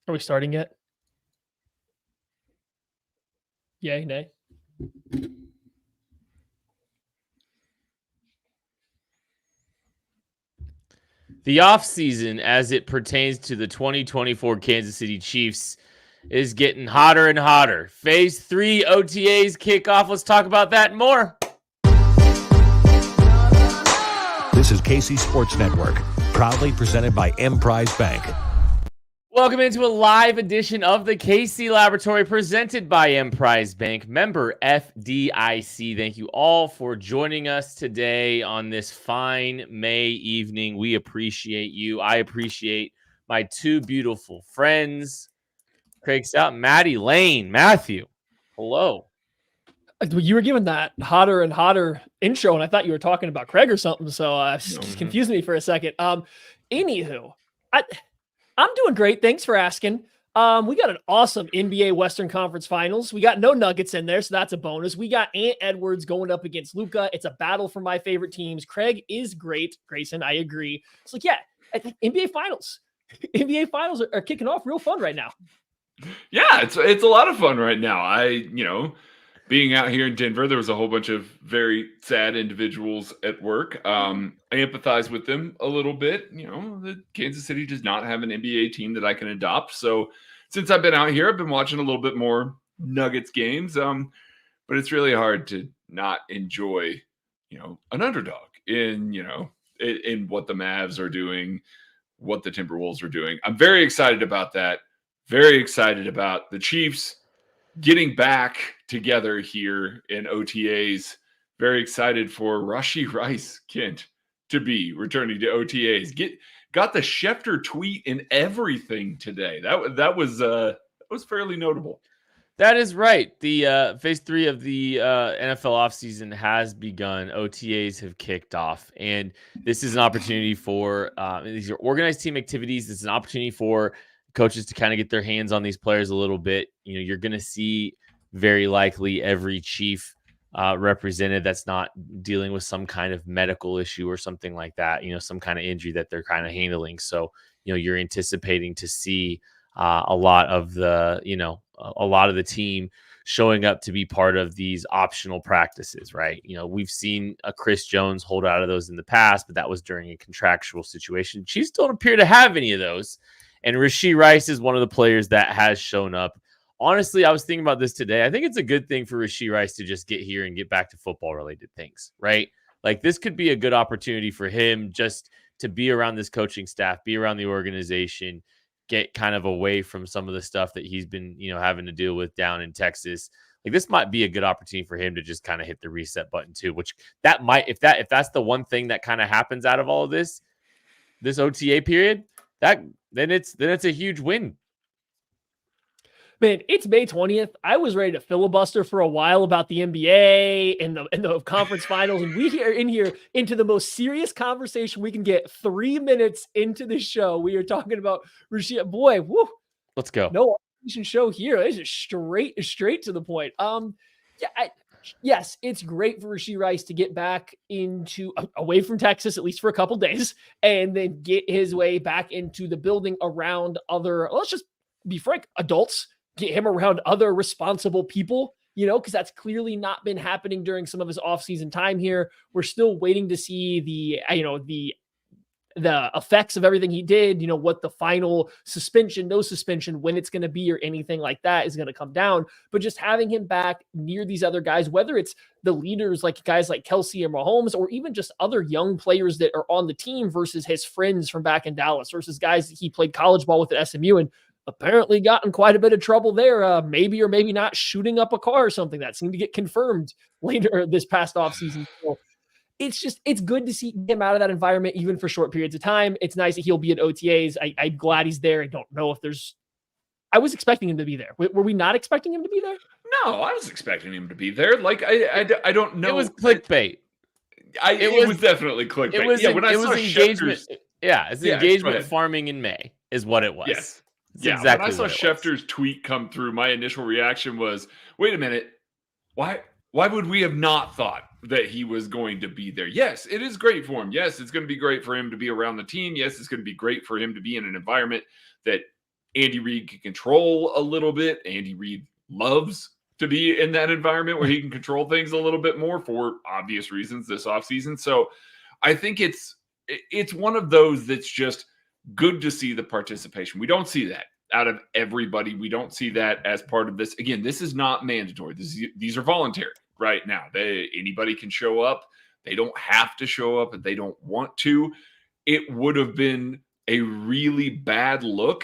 Are we starting yet? Yay, nay? The offseason, as it pertains to the 2024 Kansas City Chiefs, is getting hotter and hotter. Phase 3 OTAs kick off. Let's talk about that and more. This is KC Sports Network, proudly presented by Emprise Bank. Welcome into a live edition of the KC Laboratory presented by Emprise Bank, member FDIC. Thank you all for joining us today on this fine May evening. We appreciate you. I appreciate my two beautiful friends, Craig Stout, Maddie Lane. Matthew, hello. You were given that hotter and hotter intro, and I thought you were talking about Craig or something, so confused me for a second. Anywho, I'm doing great. Thanks for asking. We got an awesome NBA Western Conference Finals. We got no Nuggets in there, so that's a bonus. We got Ant Edwards going up against Luka. It's a battle for my favorite teams. Craig is great. Grayson, I agree. It's like, yeah, I think NBA Finals. NBA Finals are kicking off real fun right now. Yeah, it's a lot of fun right now. Being out here in Denver, there was a whole bunch of very sad individuals at work. I empathize with them a little bit. The Kansas City does not have an NBA team that I can adopt. So since I've been out here, I've been watching a little bit more Nuggets games. But it's really hard to not enjoy, an underdog in what the Mavs are doing, what the Timberwolves are doing. I'm very excited about that. Very excited about the Chiefs getting back together here in OTAs. Very excited for Rashee Rice, Kent, to be returning to OTAs. Got the Schefter tweet and everything today. That was fairly notable. That is right. The phase 3 of the NFL offseason has begun. OTAs have kicked off, and this is an opportunity for these are organized team activities. This is an opportunity for coaches to kind of get their hands on these players a little bit. You're going to see very likely every Chief represented that's not dealing with some kind of medical issue or something like that, some kind of injury that they're kind of handling. So, you're anticipating to see a lot of the team showing up to be part of these optional practices, right? We've seen a Chris Jones hold out of those in the past, but that was during a contractual situation. Chiefs don't appear to have any of those. And Rashee Rice is one of the players that has shown up. Honestly, I was thinking about this today. I think it's a good thing for Rashee Rice to just get here and get back to football-related things, right? Like, this could be a good opportunity for him just to be around this coaching staff, be around the organization, get kind of away from some of the stuff that he's been, having to deal with down in Texas. Like, this might be a good opportunity for him to just kind of hit the reset button too, which that might, if that's the one thing that kind of happens out of all of this OTA period, then it's a huge win. Man, it's May 20th. I was ready to filibuster for a while about the NBA and the conference finals, and we are in here into the most serious conversation we can get. 3 minutes into the show, we are talking about Rashee. Boy, woo! Let's go. No show here. This is straight to the point. Yes, it's great for Rashee Rice to get back away from Texas, at least for a couple days, and then get his way back into the building around other, let's just be frank, adults, get him around other responsible people, because that's clearly not been happening during some of his offseason time here. We're still waiting to see the effects of everything he did, what the final suspension, no suspension, when it's going to be or anything like that is going to come down. But just having him back near these other guys, whether it's the leaders like guys like Kelsey and Mahomes, or even just other young players that are on the team versus his friends from back in Dallas versus guys that he played college ball with at SMU and apparently got in quite a bit of trouble there, maybe or maybe not shooting up a car or something that seemed to get confirmed later this past offseason. So it's good to see him out of that environment, even for short periods of time. It's nice that he'll be at OTAs. I'm glad he's there. I don't know if I was expecting him to be there. Were we not expecting him to be there? No, I was expecting him to be there. Like, I don't know. It was clickbait. It was definitely clickbait. Engagement. It's engagement farming in May is what it was. Yes. Exactly. When I saw Schefter's tweet come through, my initial reaction was, wait a minute. Why would we have not thought that he was going to be there? Yes, it is great for him. Yes, it's going to be great for him to be around the team. Yes, it's going to be great for him to be in an environment that Andy Reid can control a little bit. Andy Reid loves to be in that environment where he can control things a little bit more for obvious reasons this offseason. So I think it's one of those that's just good to see the participation. We don't see that out of everybody. We don't see that as part of this. Again, this is not mandatory. These are voluntary right now. Anybody can show up. They don't have to show up if they don't want to. It would have been a really bad look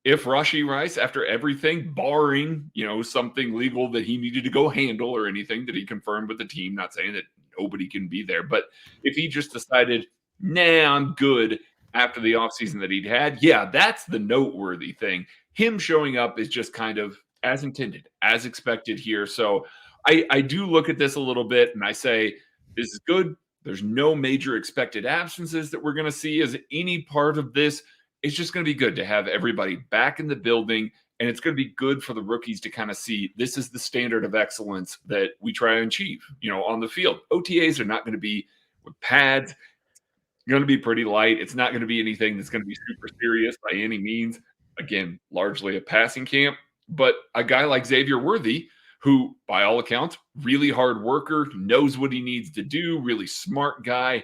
if Rashee Rice, after everything, barring, something legal that he needed to go handle or anything that he confirmed with the team, not saying that nobody can be there, but if he just decided, nah, I'm good after the offseason that he'd had, yeah, that's the noteworthy thing. Him showing up is just kind of as intended, as expected here. So I do look at this a little bit and I say, this is good. There's no major expected absences that we're going to see as any part of this. It's just going to be good to have everybody back in the building, and it's going to be good for the rookies to kind of see this is the standard of excellence that we try and achieve, on the field. OTAs are not going to be with pads. It's going to be pretty light. It's not going to be anything that's going to be super serious by any means. Again, largely a passing camp, but a guy like Xavier Worthy, who, by all accounts, really hard worker, knows what he needs to do, really smart guy,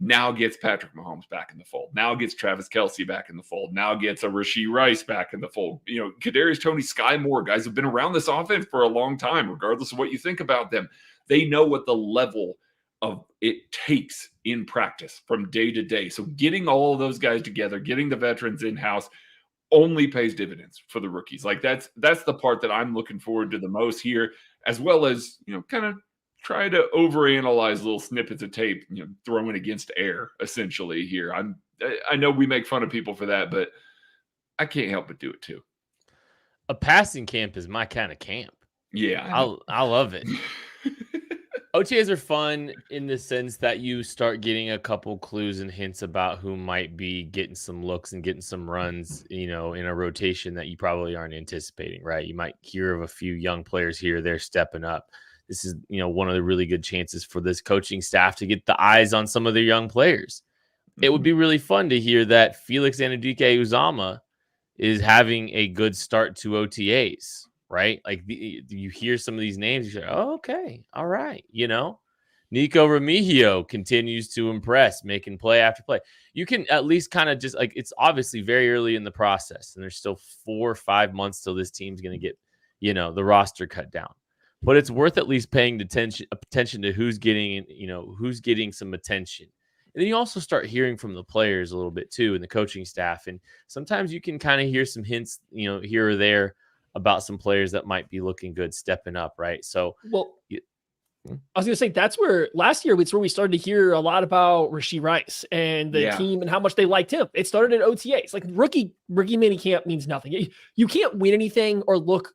now gets Patrick Mahomes back in the fold. Now gets Travis Kelce back in the fold. Now gets a Rashee Rice back in the fold. Kadarius Toney, Sky Moore, guys have been around this offense for a long time, regardless of what you think about them. They know what the level of it takes in practice from day to day. So getting all of those guys together, getting the veterans in-house, only pays dividends for the rookies. Like that's the part that I'm looking forward to the most here, as well as, kind of try to overanalyze little snippets of tape, throwing against air essentially here. I know we make fun of people for that, but I can't help but do it too. A passing camp is my kind of camp. Yeah. I love it. OTAs are fun in the sense that you start getting a couple clues and hints about who might be getting some looks and getting some runs, in a rotation that you probably aren't anticipating, right? You might hear of a few young players here, they're stepping up. This is, one of the really good chances for this coaching staff to get the eyes on some of their young players. It would be really fun to hear that Felix Anudike-Uzomah is having a good start to OTAs, right? Like you hear some of these names, you say, oh, okay, all right. Nico Remigio continues to impress, making play after play. You can at least kind of just it's obviously very early in the process, and there's still 4 or 5 months till this team's going to get, the roster cut down. But it's worth at least paying attention to who's getting some attention. And then you also start hearing from the players a little bit too, and the coaching staff. And sometimes you can kind of hear some hints, here or there about some players that might be looking good, stepping up, right? So, I was going to say that's where last year it's where we started to hear a lot about Rashee Rice and the team and how much they liked him. It started at OTAs. Like rookie mini camp means nothing. You can't win anything or look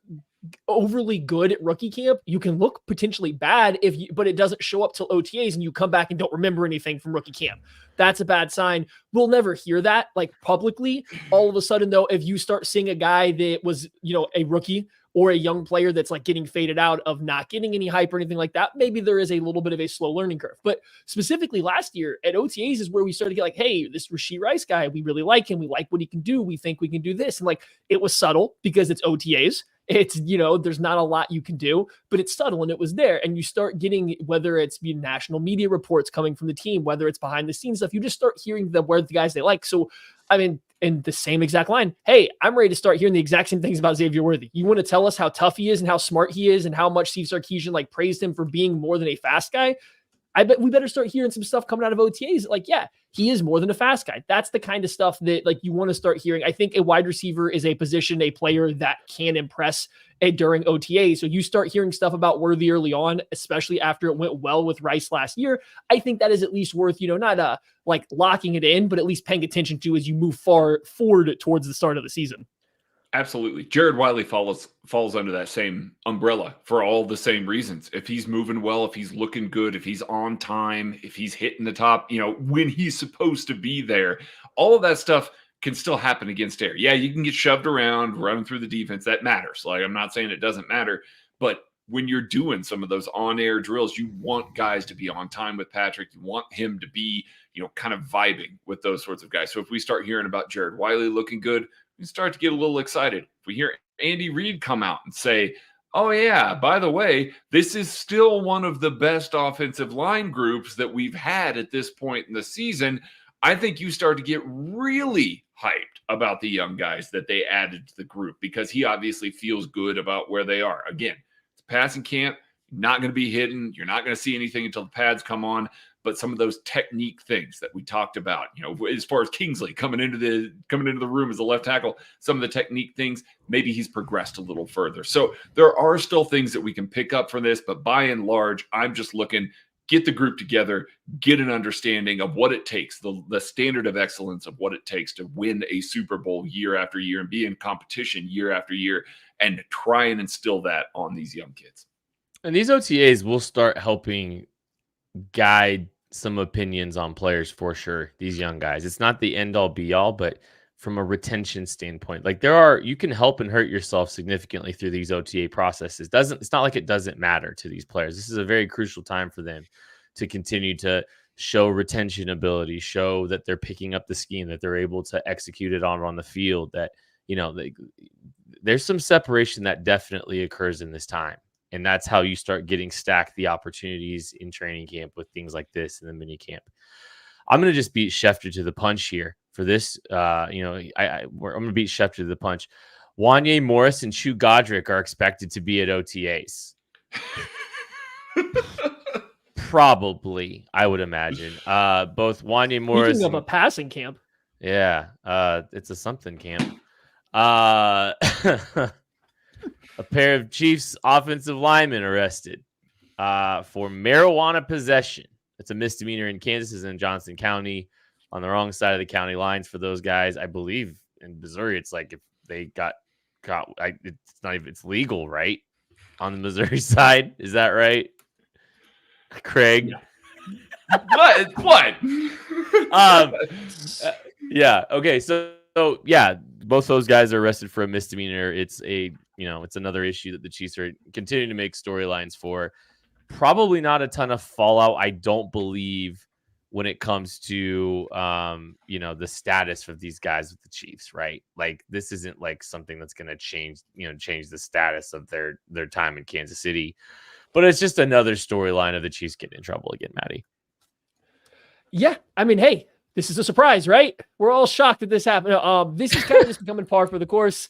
overly good at rookie camp. You can look potentially bad but it doesn't show up till OTAs and you come back and don't remember anything from rookie camp. That's a bad sign. We'll never hear that publicly. All of a sudden though, if you start seeing a guy that was, a rookie or a young player that's getting faded out of not getting any hype or anything like that, maybe there is a little bit of a slow learning curve. But specifically last year at OTAs is where we started to get hey, this Rashee Rice guy, we really like him. We like what he can do. We think we can do this. And it was subtle because it's OTAs. It's, there's not a lot you can do, but it's subtle and it was there. And you start getting, whether it's national media reports coming from the team, whether it's behind the scenes stuff, you just start hearing where the guys they like. So, in the same exact line, hey, I'm ready to start hearing the exact same things about Xavier Worthy. You want to tell us how tough he is and how smart he is and how much Steve Sarkisian praised him for being more than a fast guy? I bet we better start hearing some stuff coming out of OTAs. Yeah, he is more than a fast guy. That's the kind of stuff that you want to start hearing. I think a wide receiver is a position, a player that can impress during OTAs. So you start hearing stuff about Worthy early on, especially after it went well with Rice last year. I think that is at least worth, not locking it in, but at least paying attention to as you move forward towards the start of the season. Absolutely. Jared Wiley falls under that same umbrella for all the same reasons. If he's moving well, if he's looking good, if he's on time, if he's hitting the top, when he's supposed to be there, all of that stuff can still happen against air. Yeah, you can get shoved around, running through the defense. That matters. I'm not saying it doesn't matter, but when you're doing some of those on-air drills, you want guys to be on time with Patrick. You want him to be, kind of vibing with those sorts of guys. So if we start hearing about Jared Wiley looking good, we start to get a little excited. If we hear Andy Reid come out and say, oh, yeah, by the way, this is still one of the best offensive line groups that we've had at this point in the season, I think you start to get really hyped about the young guys that they added to the group because he obviously feels good about where they are. Again, it's passing camp, not going to be hidden. You're not going to see anything until the pads come on. But some of those technique things that we talked about, as far as Kingsley coming into the room as a left tackle, some of the technique things, maybe he's progressed a little further. So there are still things that we can pick up from this, but by and large, I'm just looking, get the group together, get an understanding of what it takes, the standard of excellence of what it takes to win a Super Bowl year after year and be in competition year after year, and try and instill that on these young kids. And these OTAs will start helping guide some opinions on players for sure. These young guys, it's not the end all be all, but from a retention standpoint, like you can help and hurt yourself significantly through these OTA processes. It's not like it doesn't matter to these players. This is a very crucial time for them to continue to show retention ability, show that they're picking up the scheme, that they're able to execute it on the field, that, there's some separation that definitely occurs in this time. And that's how you start getting stacked the opportunities in training camp with things like this in the mini camp. I'm going to just beat Schefter to the punch here for this. I'm going to beat Schefter to the punch. Wanye Morris and Chu Godric are expected to be at OTAs. Probably, I would imagine. Both Wanye Morris. Speaking of a passing camp. Yeah, it's a something camp. A pair of Chiefs offensive linemen arrested for marijuana possession. It's a misdemeanor in Kansas and Johnson County, on the wrong side of the county lines for those guys. I believe in Missouri, it's like if they got caught, it's legal, right? On the Missouri side. Is that right, Craig? Yeah. What? Yeah. Okay. So yeah, both those guys are arrested for a misdemeanor. It's it's another issue that the Chiefs are continuing to make storylines for. Probably not a ton of fallout, I don't believe, when it comes to the status of these guys with the Chiefs, right? Like, this isn't like something that's going to change the status of their time in Kansas City. But it's just another storyline of the Chiefs getting in trouble again, Maddie. Yeah, I mean, hey, this is a surprise, right? We're all shocked that this happened. This is kind of just becoming par for the course.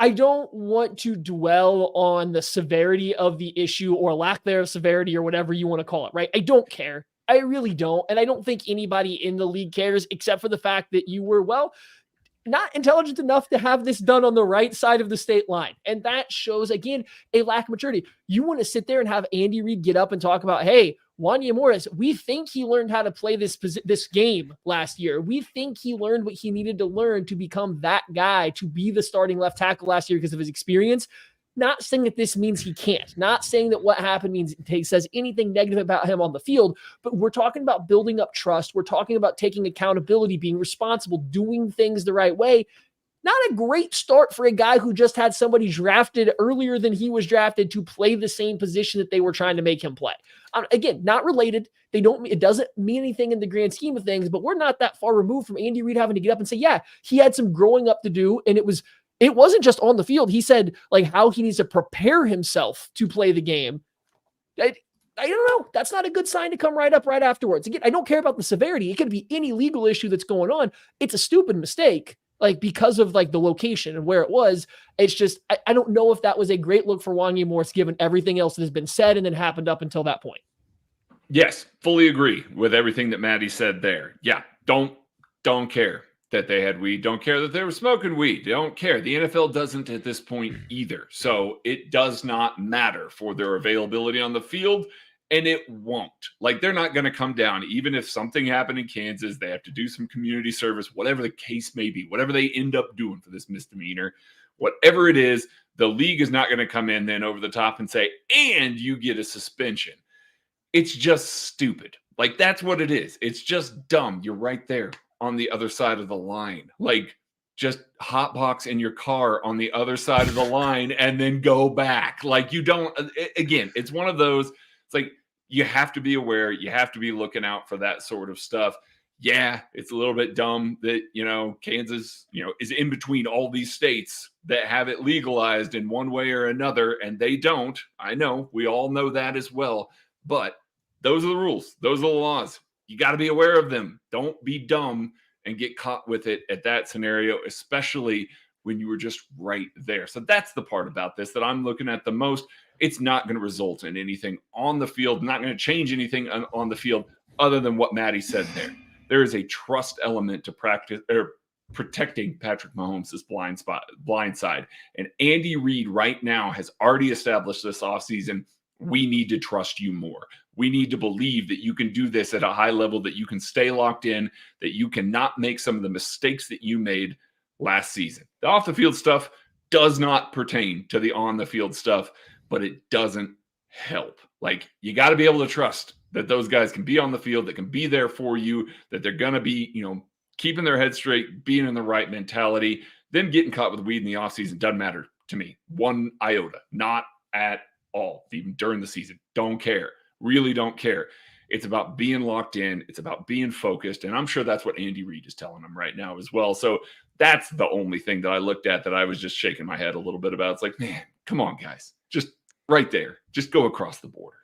I don't want to dwell on the severity of the issue or lack thereof severity or whatever you want to call it, right? I don't care. I really don't. And I don't think anybody in the league cares, except for the fact that you were, not intelligent enough to have this done on the right side of the state line. And that shows, again, a lack of maturity. You want to sit there and have Andy Reid get up and talk about, hey, Wanye Morris, we think he learned how to play this game last year. We think he learned what he needed to learn to become that guy, to be the starting left tackle last year because of his experience. Not saying that this means he can't. Not saying that what happened means it says anything negative about him on the field, but we're talking about building up trust. We're talking about taking accountability, being responsible, doing things the right way. Not a great start for a guy who just had somebody drafted earlier than he was drafted to play the same position that they were trying to make him play. Again, not related. It doesn't mean anything in the grand scheme of things, but we're not that far removed from Andy Reid having to get up and say, yeah, he had some growing up to do. And it wasn't just on the field. He said like how he needs to prepare himself to play the game. I don't know. That's not a good sign to come right afterwards. Again, I don't care about the severity. It could be any legal issue that's going on. It's a stupid mistake. Like, because of like the location and where it was. It's just, I don't know if that was a great look for Wanye Morris, given everything else that has been said and then happened up until that point. Yes, fully agree with everything that Maddie said there. Yeah, don't care that they had weed. Don't care that they were smoking weed. Don't care. The NFL doesn't at this point either. So it does not matter for their availability on the field. And it won't. Like, they're not going to come down. Even if something happened in Kansas, they have to do some community service, whatever the case may be, whatever they end up doing for this misdemeanor, whatever it is, the league is not going to come in then over the top and say, and you get a suspension. It's just stupid. Like, that's what it is. It's just dumb. You're right there on the other side of the line. Like, just hotbox in your car on the other side of the line and then go back. Like, you don't, again, it's one of those. It's like, you have to be aware. You have to be looking out for that sort of stuff. yeah, it's a little bit dumb that, Kansas, is in between all these states that have it legalized in one way or another, and they don't. I know, we all know that as well. But those are the rules. Those are the laws. You got to be aware of them. Don't be dumb and get caught with it at that scenario, especially when you were just right there. So that's the part about this that I'm looking at the most. It's not going to result in anything on the field, not going to change anything on the field other than what Maddie said there. There is a trust element to practice or protecting Patrick Mahomes' blind side. And Andy Reid right now has already established this offseason. We need to trust you more. We need to believe that you can do this at a high level, that you can stay locked in, that you cannot make some of the mistakes that you made last season. The off the field stuff does not pertain to the on the field stuff, but it doesn't help. Like, you got to be able to trust that those guys can be on the field, that can be there for you, that they're going to be, keeping their head straight, being in the right mentality. Them getting caught with weed in the offseason doesn't matter to me. One iota, not at all, even during the season. Don't care. Really don't care. It's about being locked in. It's about being focused. And I'm sure that's what Andy Reid is telling them right now as well. So that's the only thing that I looked at that I was just shaking my head a little bit about. It's like, man, come on, guys. Just right there. Just go across the border.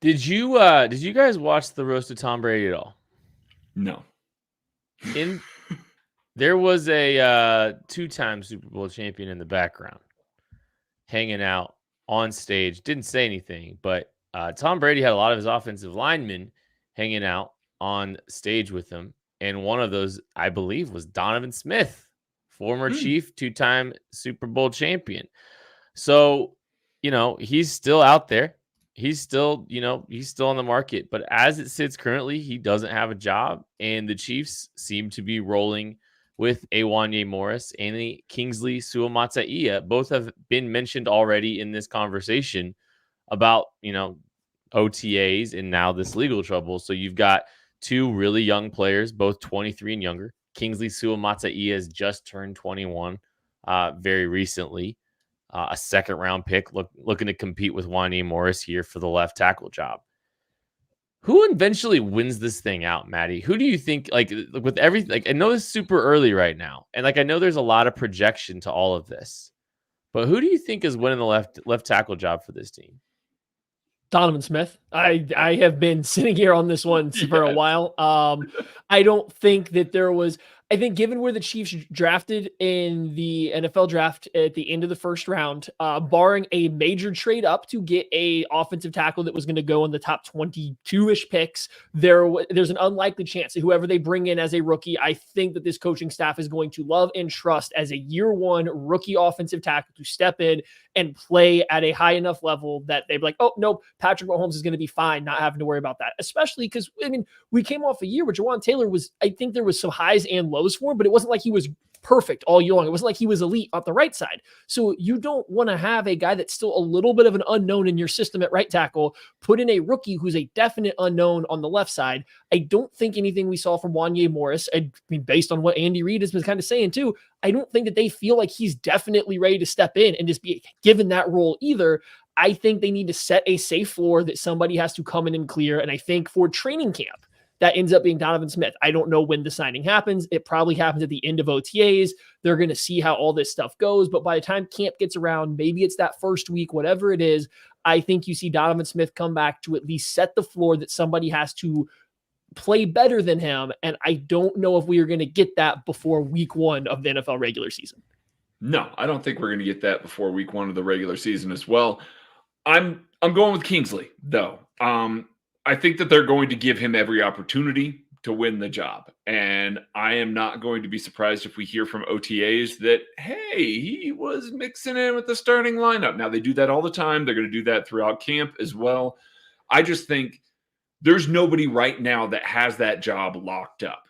Did you guys watch the roast of Tom Brady at all? No. There was a 2-time Super Bowl champion in the background hanging out on stage. Didn't say anything, but Tom Brady had a lot of his offensive linemen hanging out on stage with him. And one of those, I believe, was Donovan Smith, former Chief, 2-time Super Bowl champion. So, he's still out there. He's still on the market. But as it sits currently, he doesn't have a job. And the Chiefs seem to be rolling with Wanya Morris and the Kingsley Suamataia. Both have been mentioned already in this conversation about, OTAs and now this legal trouble. So you've got two really young players, both 23 and younger. Kingsley Suamataia has just turned 21 very recently. A second-round pick looking to compete with Wanya Morris here for the left tackle job. Who eventually wins this thing out, Maddie? Who do you think, with everything, I know it's super early right now, and I know there's a lot of projection to all of this, but who do you think is winning the left tackle job for this team? Donovan Smith. I have been sitting here on this one for a while. I don't think that there was. I think given where the Chiefs drafted in the NFL draft at the end of the first round, barring a major trade up to get a offensive tackle that was going to go in the top 22-ish picks, there's an unlikely chance that whoever they bring in as a rookie, I think that this coaching staff is going to love and trust as a year one rookie offensive tackle to step in and play at a high enough level that they'd be like, oh, no, Patrick Mahomes is going to be fine, not having to worry about that. Especially because, we came off a year where Jawan Taylor I think there was some highs and lows for him, but it wasn't like he was perfect all year long. It wasn't like he was elite on the right side. So you don't want to have a guy that's still a little bit of an unknown in your system at right tackle, put in a rookie who's a definite unknown on the left side. I don't think anything we saw from Wanya Morris, based on what Andy Reid has been kind of saying too, I don't think that they feel like he's definitely ready to step in and just be given that role either. I think they need to set a safe floor that somebody has to come in and clear. And I think for training camp, that ends up being Donovan Smith. I don't know when the signing happens. It probably happens at the end of OTAs. They're going to see how all this stuff goes. But by the time camp gets around, maybe it's that first week, whatever it is, I think you see Donovan Smith come back to at least set the floor that somebody has to play better than him. And I don't know if we are going to get that before week one of the NFL regular season. No, I don't think we're going to get that before week one of the regular season as well. I'm going with Kingsley, though. I think that they're going to give him every opportunity to win the job. And I am not going to be surprised if we hear from OTAs that, hey, he was mixing in with the starting lineup. Now, they do that all the time. They're going to do that throughout camp as well. I just think there's nobody right now that has that job locked up.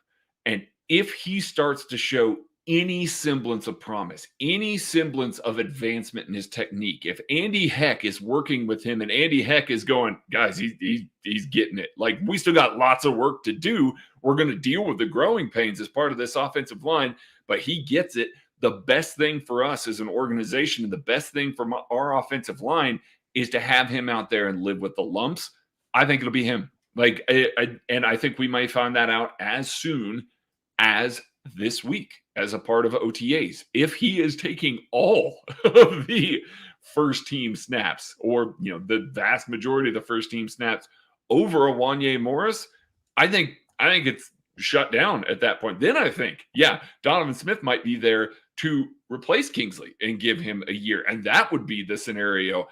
And if he starts to show any semblance of promise, any semblance of advancement in his technique, if Andy Heck is working with him and Andy Heck is going, guys, he's getting it. Like, we still got lots of work to do. We're going to deal with the growing pains as part of this offensive line, but he gets it. The best thing for us as an organization and the best thing for our offensive line is to have him out there and live with the lumps. I think it'll be him. Like, and I think we might find that out as soon as this week as a part of OTAs. If he is taking all of the first team snaps, or the vast majority of the first team snaps over a Wanye Morris, I think it's shut down at that point. Then I think, Donovan Smith might be there to replace Kingsley and give him a year, and that would be the scenario.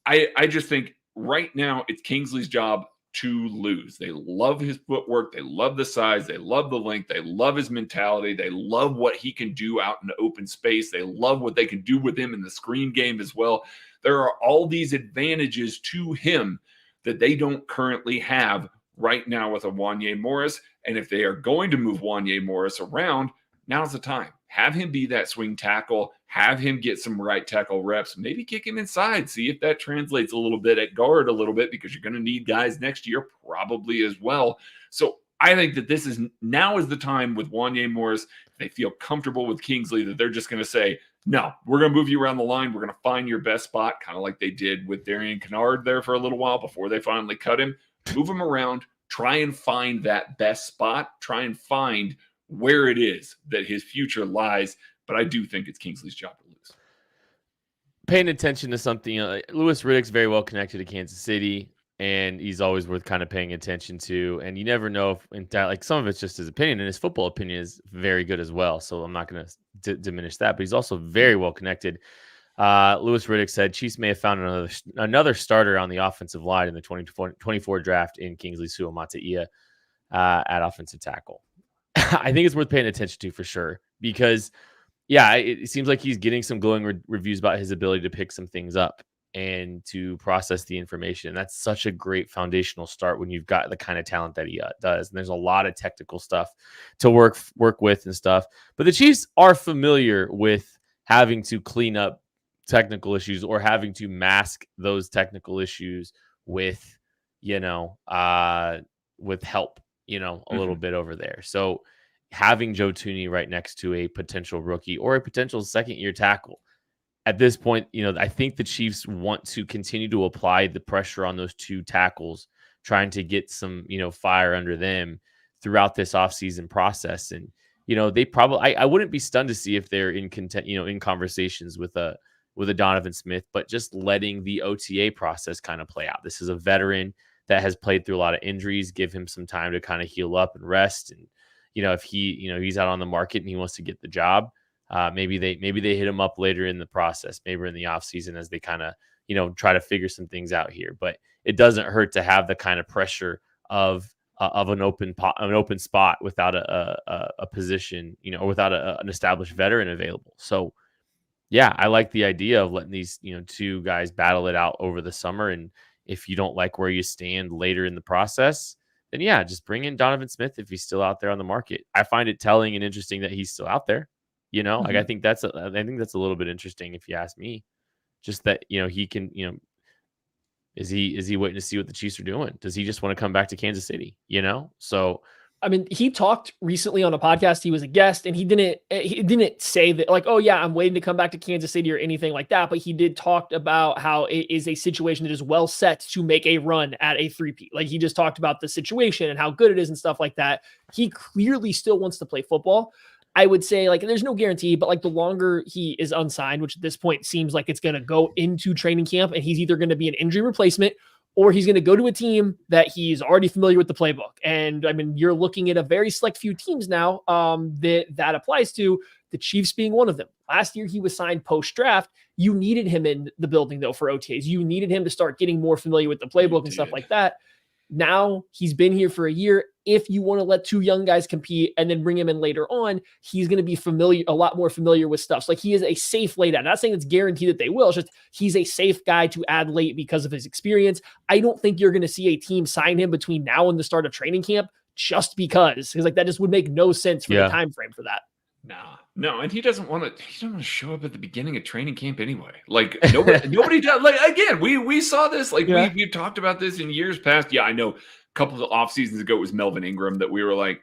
I just think right now it's Kingsley's job to lose. They love his footwork. They love the size. They love the length. They love his mentality. They love what he can do out in the open space. They love what they can do with him in the screen game as well. There are all these advantages to him that they don't currently have right now with a Wanye Morris. And if they are going to move Wanye Morris around, now's the time. Have him be that swing tackle. Have him get some right tackle reps. Maybe kick him inside. See if that translates a little bit at guard a little bit, because you're going to need guys next year probably as well. So I think that now is the time with Wanye Morris. They feel comfortable with Kingsley that they're just going to say, no, we're going to move you around the line. We're going to find your best spot, kind of like they did with Darian Kennard there for a little while before they finally cut him. Move him around. Try and find that best spot. Try and find where it is that his future lies. But I do think it's Kingsley's job to lose. Paying attention to something, Louis Riddick's very well connected to Kansas City, and he's always worth kind of paying attention to. And you never know if, some of it's just his opinion, and his football opinion is very good as well. So I'm not going to diminish that, but he's also very well connected. Louis Riddick said Chiefs may have found another starter on the offensive line in the 2024 draft in Kingsley Suamataia at offensive tackle. I think it's worth paying attention to for sure, because it seems like he's getting some glowing reviews about his ability to pick some things up and to process the information. That's such a great foundational start when you've got the kind of talent that he does. And there's a lot of technical stuff to work with and stuff. But the Chiefs are familiar with having to clean up technical issues or having to mask those technical issues with, with help, a little bit over there. So having Joe Thuney right next to a potential rookie or a potential second-year tackle at this point, I think the Chiefs want to continue to apply the pressure on those two tackles, trying to get some, fire under them throughout this offseason process. And, they probably, I wouldn't be stunned to see if they're in in conversations with a Donovan Smith, but just letting the OTA process kind of play out. This is a veteran that has played through a lot of injuries. Give him some time to kind of heal up and rest. And, if he's out on the market and he wants to get the job, maybe they hit him up later in the process, maybe in the offseason, as they kind of, try to figure some things out here. But it doesn't hurt to have the kind of pressure of an open spot without a position, or without an established veteran available. So, I like the idea of letting these, two guys battle it out over the summer. And if you don't like where you stand later in the process, then just bring in Donovan Smith if he's still out there on the market. I find it telling and interesting that he's still out there. Like I think that's a little bit interesting if you ask me. Just that, he can, is he waiting to see what the Chiefs are doing? Does he just want to come back to Kansas City? So I mean, he talked recently on a podcast. He was a guest, and he didn't say that, like, oh yeah, I'm waiting to come back to Kansas City or anything like that. But he did talk about how it is a situation that is well set to make a run at a 3-peat. Like, he just talked about the situation and how good it is and stuff like that. He clearly still wants to play football. I would say, like, there's no guarantee, but like the longer he is unsigned, which at this point seems like it's going to go into training camp, and he's either going to be an injury replacement or he's going to go to a team that he's already familiar with the playbook. And I mean, you're looking at a very select few teams now that applies to, the Chiefs being one of them. Last year, he was signed post-draft. You needed him in the building, though, for OTAs. You needed him to start getting more familiar with the playbook and stuff like that. Now he's been here for a year. If you want to let two young guys compete and then bring him in later on, he's going to be a lot more familiar with stuff. So like, he is a safe late add. I'm not saying it's guaranteed that they will. It's just he's a safe guy to add late because of his experience. I don't think you're going to see a team sign him between now and the start of training camp just because like that just would make no sense for the time frame for that. No, and he doesn't want to show up at the beginning of training camp anyway. Like nobody does. Like, again, we saw this. Like we've talked about this in years past. Yeah, I know. A couple of off seasons ago, it was Melvin Ingram that we were like,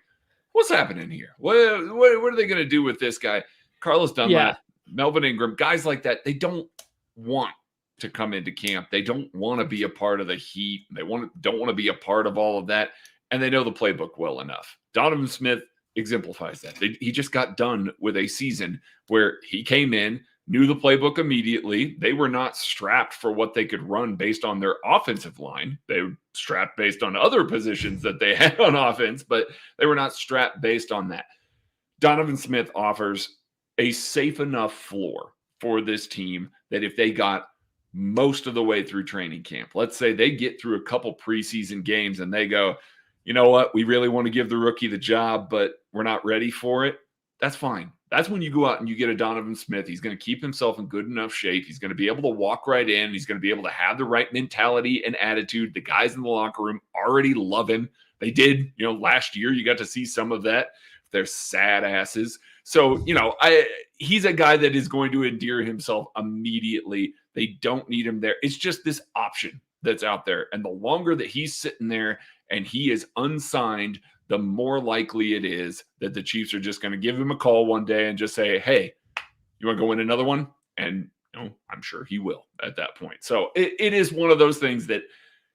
"What's happening here? What are they going to do with this guy?" Carlos Dunlap, Melvin Ingram, guys like that. They don't want to come into camp. They don't want to be a part of the heat. They don't want to be a part of all of that. And they know the playbook well enough. Donovan Smith exemplifies that. He just got done with a season where he came in, knew the playbook immediately. They were not strapped for what they could run based on their offensive line. They were strapped based on other positions that they had on offense, but they were not strapped based on that. Donovan Smith offers a safe enough floor for this team that if they got most of the way through training camp, let's say they get through a couple preseason games and they go, you know what, we really want to give the rookie the job, but we're not ready for it. That's fine. That's when you go out and you get a Donovan Smith. He's going to keep himself in good enough shape. He's going to be able to walk right in. He's going to be able to have the right mentality and attitude. The guys in the locker room already love him. They did, last year you got to see some of that. They're sad asses. So, he's a guy that is going to endear himself immediately. They don't need him there. It's just this option that's out there. And the longer that he's sitting there and he is unsigned, the more likely it is that the Chiefs are just going to give him a call one day and just say, hey, you want to go win another one? And I'm sure he will at that point. So it is one of those things that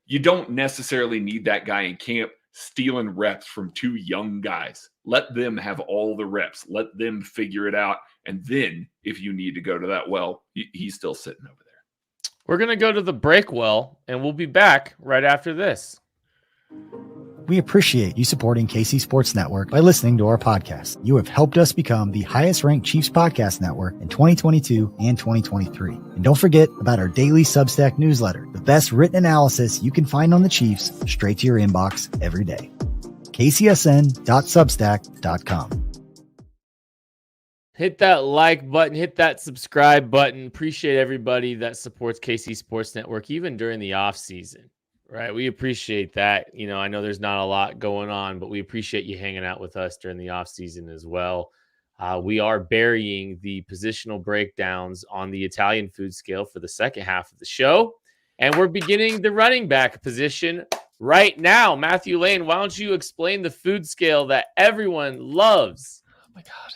you don't necessarily need that guy in camp stealing reps from two young guys. Let them have all the reps. Let them figure it out. And then if you need to go to that well, he's still sitting over there. We're going to go to the break well, and we'll be back right after this. We appreciate you supporting KC Sports Network by listening to our podcast. You have helped us become the highest ranked Chiefs podcast network in 2022 and 2023. And don't forget about our daily Substack newsletter, the best written analysis you can find on the Chiefs straight to your inbox every day. kcsn.substack.com. Hit that like button, hit that subscribe button. Appreciate everybody that supports KC Sports Network, even during the off season. Right. We appreciate that. I know there's not a lot going on, but we appreciate you hanging out with us during the off season as well. We are burying the positional breakdowns on the Italian food scale for the second half of the show. And we're beginning the running back position right now. Matthew Lane, why don't you explain the food scale that everyone loves? Oh my God,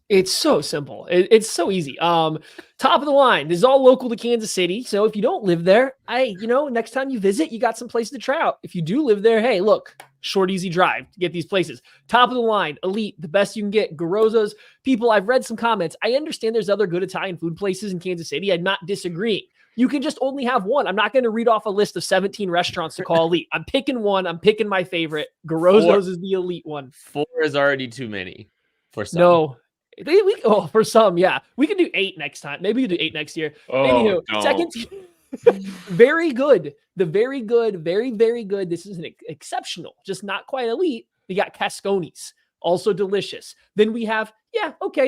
it's so simple. It's so easy. Top of the line. This is all local to Kansas City. So if you don't live there, next time you visit, you got some places to try out. If you do live there, hey, look, short, easy drive to get these places. Top of the line, elite, the best you can get. Garozzo's. People, I've read some comments. I understand there's other good Italian food places in Kansas City. I'm not disagreeing. You can just only have one. I'm not going to read off a list of 17 restaurants to call elite. I'm picking one. I'm picking my favorite. Garozzo's is the elite one. 4 is already too many for some. No. For some, yeah. We can do 8 next time. Maybe we can do 8 next year. Oh, Anywho, second team, very good. The very good, very, very good. This is an exceptional, just not quite elite. We got Cascones, also delicious. Then we have,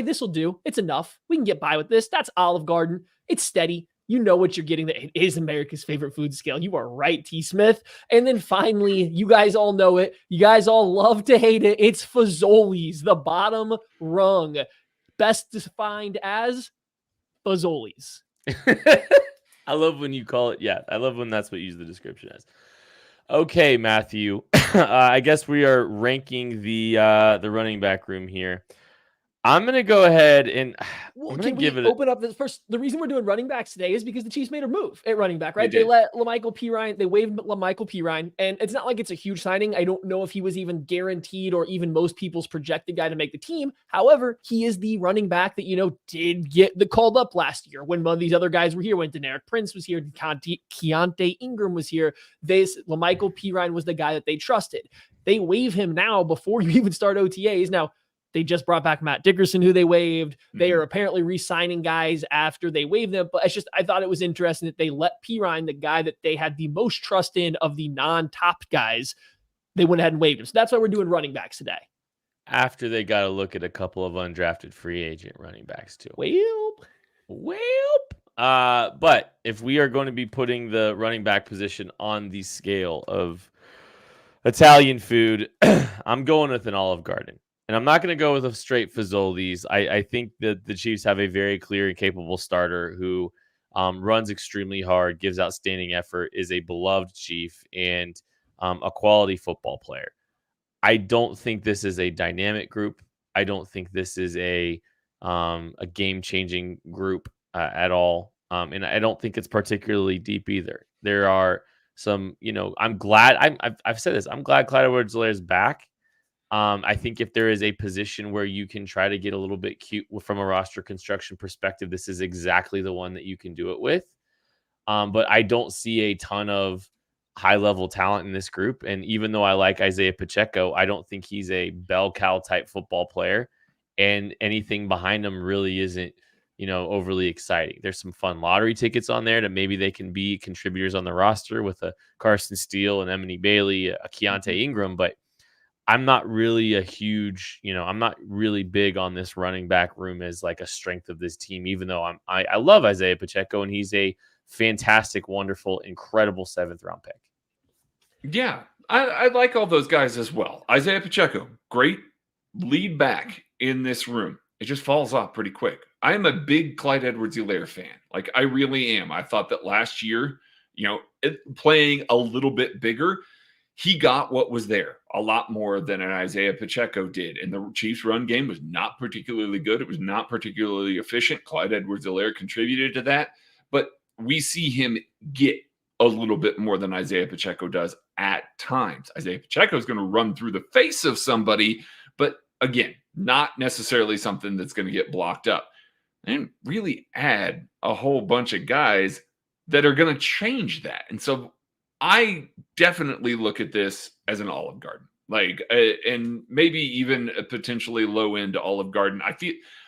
this will do. It's enough. We can get by with this. That's Olive Garden. It's steady. You know what you're getting. It is America's favorite food scale. You are right, T. Smith. And then finally, you guys all know it. You guys all love to hate it. It's Fazoli's, the bottom rung. Best defined as Fazoli's. I love when you call it. Yeah, I love when that's what you use the description as. Okay, Matthew. I guess we are ranking the running back room here. I'm going to go ahead and open up this first. The reason we're doing running backs today is because the Chiefs made a move at running back, right? They let LaMichael Pirine, they waived LaMichael Pirine, and it's not like it's a huge signing. I don't know if he was even guaranteed or even most people's projected guy to make the team. However, he is the running back that, did get the called up last year when one of these other guys were here, when Deneric Prince was here, Keontae Ingram was here. LaMichael Pirine was the guy that they trusted. They waive him now before you even start OTAs. Now, they just brought back Matt Dickerson, who they waived. They are apparently re-signing guys after they waived them. But I thought it was interesting that they let Pirine, the guy that they had the most trust in of the non-top guys, they went ahead and waived him. So that's why we're doing running backs today. After they got to look at a couple of undrafted free agent running backs too. But if we are going to be putting the running back position on the scale of Italian food, I'm going with an Olive Garden. And I'm not going to go with a straight Fazoli's. I think that the Chiefs have a very clear and capable starter who runs extremely hard, gives outstanding effort, is a beloved Chief, and a quality football player. I don't think this is a dynamic group. I don't think this is a game-changing group at all. And I don't think it's particularly deep either. There are some, I'm glad I've said this. I'm glad Clyde Edwards-Helaire is back. I think if there is a position where you can try to get a little bit cute from a roster construction perspective, this is exactly the one that you can do it with. But I don't see a ton of high-level talent in this group. And even though I like Isaiah Pacheco, I don't think he's a bell cow type football player. And anything behind him really isn't, overly exciting. There's some fun lottery tickets on there that maybe they can be contributors on the roster with a Carson Steele and Emily Bailey, a Keontae Ingram, but I'm not really I'm not really big on this running back room as like a strength of this team, even though I love Isaiah Pacheco and he's a fantastic, wonderful, incredible 7th round pick. Yeah, I like all those guys as well. Isaiah Pacheco, great lead back in this room. It just falls off pretty quick. I am a big Clyde Edwards-Helaire fan. Like, I really am. I thought that last year, playing a little bit bigger, he got what was there a lot more than an Isaiah Pacheco did. And the Chiefs' run game was not particularly good. It was not particularly efficient. Clyde Edwards-Helaire contributed to that. But we see him get a little bit more than Isaiah Pacheco does at times. Isaiah Pacheco is going to run through the face of somebody, but again, not necessarily something that's going to get blocked up. And really add a whole bunch of guys that are going to change that. And so I definitely look at this as an Olive Garden, and maybe even a potentially low end Olive Garden. I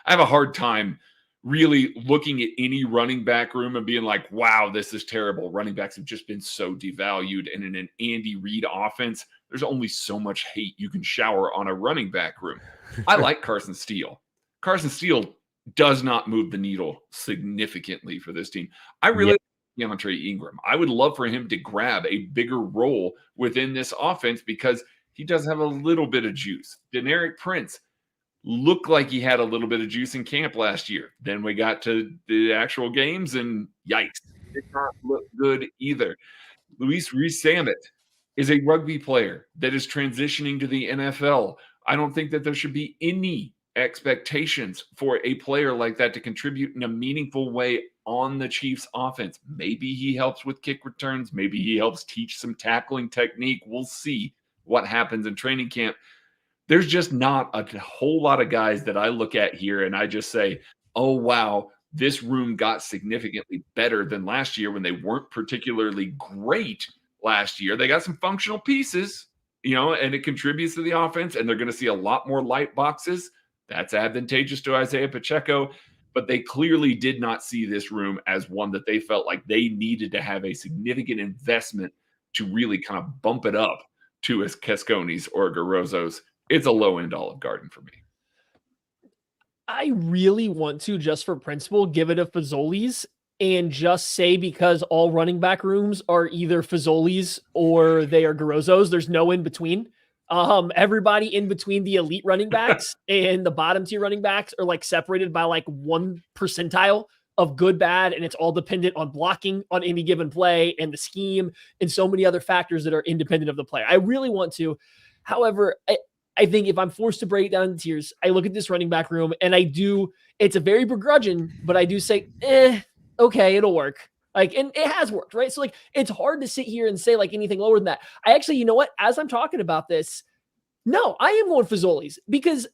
have a hard time really looking at any running back room and being like, wow, this is terrible. Running backs have just been so devalued. And in an Andy Reid offense, there's only so much hate you can shower on a running back room. I like Carson Steele. Carson Steele does not move the needle significantly for this team. I really like Keontae Ingram. I would love for him to grab a bigger role within this offense because he does have a little bit of juice. Deneric Prince looked like he had a little bit of juice in camp last year. Then we got to the actual games and yikes, did not look good either. Luis Rees-Sammet is a rugby player that is transitioning to the NFL. I don't think that there should be any expectations for a player like that to contribute in a meaningful way on the Chiefs offense. Maybe he helps with kick returns. Maybe he helps teach some tackling technique. We'll see what happens in training camp. There's just not a whole lot of guys that I look at here and I just say, oh, wow, this room got significantly better than last year when they weren't particularly great last year. They got some functional pieces, and it contributes to the offense, and they're going to see a lot more light boxes. That's advantageous to Isaiah Pacheco, but they clearly did not see this room as one that they felt like they needed to have a significant investment to really kind of bump it up to as Cascones or Garozos. It's a low-end Olive Garden for me. I really want to, just for principle, give it a Fazoli's and just say because all running back rooms are either Fazoli's or they are Garozos. There's no in between. Everybody in between the elite running backs and the bottom tier running backs are like separated by like 1 percentile of good, bad, and it's all dependent on blocking on any given play and the scheme and so many other factors that are independent of the player. I really want to. However, I think if I'm forced to break it down in tiers, I look at this running back room and it's a very begrudging, but I do say, okay, it'll work. And it has worked, right? So it's hard to sit here and say anything lower than that. I actually, you know what? As I'm talking about this, no, I am going Fazoli's because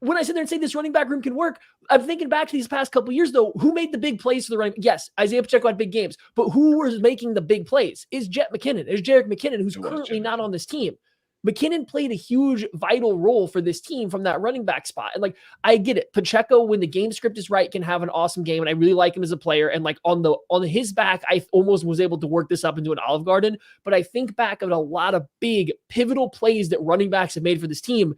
when I sit there and say this running back room can work, I'm thinking back to these past couple of years, though. Who made the big plays for the running? Yes, Isaiah Pacheco had big games, but who was making the big plays? Is Jet McKinnon. Is Jerick McKinnon, who's currently not on this team. McKinnon played a huge, vital role for this team from that running back spot. And I get it. Pacheco, when the game script is right, can have an awesome game. And I really like him as a player. And on his back, I almost was able to work this up into an Olive Garden. But I think back of a lot of big, pivotal plays that running backs have made for this team.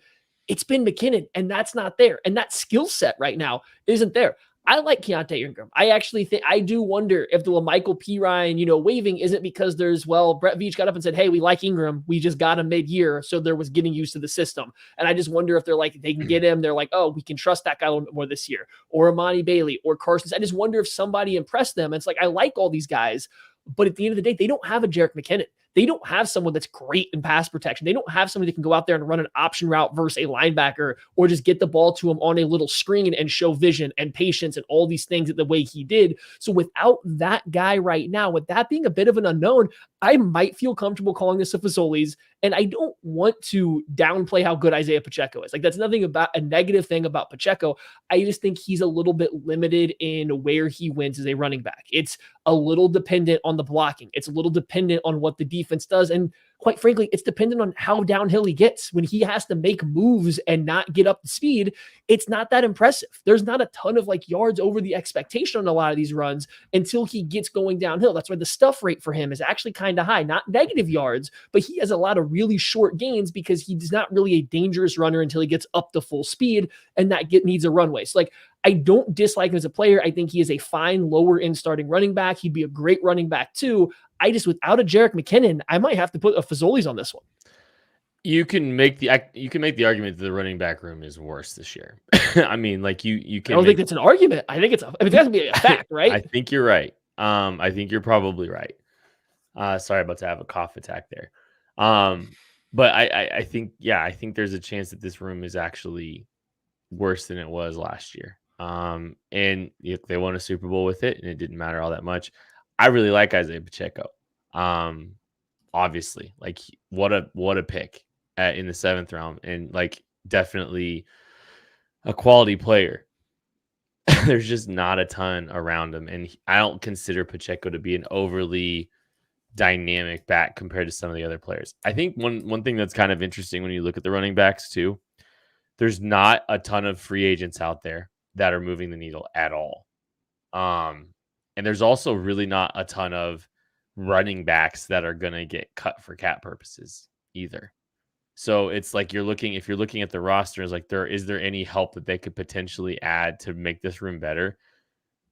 It's been McKinnon, and that's not there. And that skill set right now isn't there. I like Keontae Ingram. I actually think I do wonder if the LaMichael Pirine, waving isn't because Brett Veach got up and said, hey, we like Ingram. We just got him mid-year. So there was getting used to the system. And I just wonder if they can get him. They're like, oh, we can trust that guy a little bit more this year. Or Amani Bailey or Carson. I just wonder if somebody impressed them. And it's I like all these guys. But at the end of the day, they don't have a Jerick McKinnon. they don't have someone that's great in pass protection. They don't have somebody that can go out there and run an option route versus a linebacker, or just get the ball to him on a little screen and show vision and patience and all these things the way he did. So without that guy right now, with that being a bit of an unknown, I might feel comfortable calling this a Fazoli's, and I don't want to downplay how good Isaiah Pacheco is. Like, that's nothing about a negative thing about Pacheco. I just think he's a little bit limited in where he wins as a running back. It's a little dependent on the blocking. It's a little dependent on what the defense does. And quite frankly, it's dependent on how downhill he gets. When he has to make moves and not get up to speed, it's not that impressive. There's not a ton of like yards over the expectation on a lot of these runs until he gets going downhill. That's why the stuff rate for him is actually kind of high, not negative yards, but he has a lot of really short gains because he's not really a dangerous runner until he gets up to full speed, and that needs a runway. So like, I don't dislike him as a player. I think he is a fine lower end starting running back. He'd be a great running back too. I just, without a Jerick McKinnon, I might have to put a Fazoli's on this one. You can make the argument that the running back room is worse this year. I mean, like you can. I don't think that's an argument. I think it's it has to be a fact, right? I think you're right. I think you're probably right. Sorry about to have a cough attack there. But I think there's a chance that this room is actually worse than it was last year. And if they won a Super Bowl with it, and it didn't matter all that much. I really like Isaiah Pacheco. Obviously, like what a pick in the 7th round, and like definitely a quality player. There's just not a ton around him, and I don't consider Pacheco to be an overly dynamic back compared to some of the other players. I think one thing that's kind of interesting when you look at the running backs too, there's not a ton of free agents out there that are moving the needle at all. And there's also really not a ton of running backs that are going to get cut for cap purposes either. So it's like if you're looking at the roster, it's like, is there any help that they could potentially add to make this room better?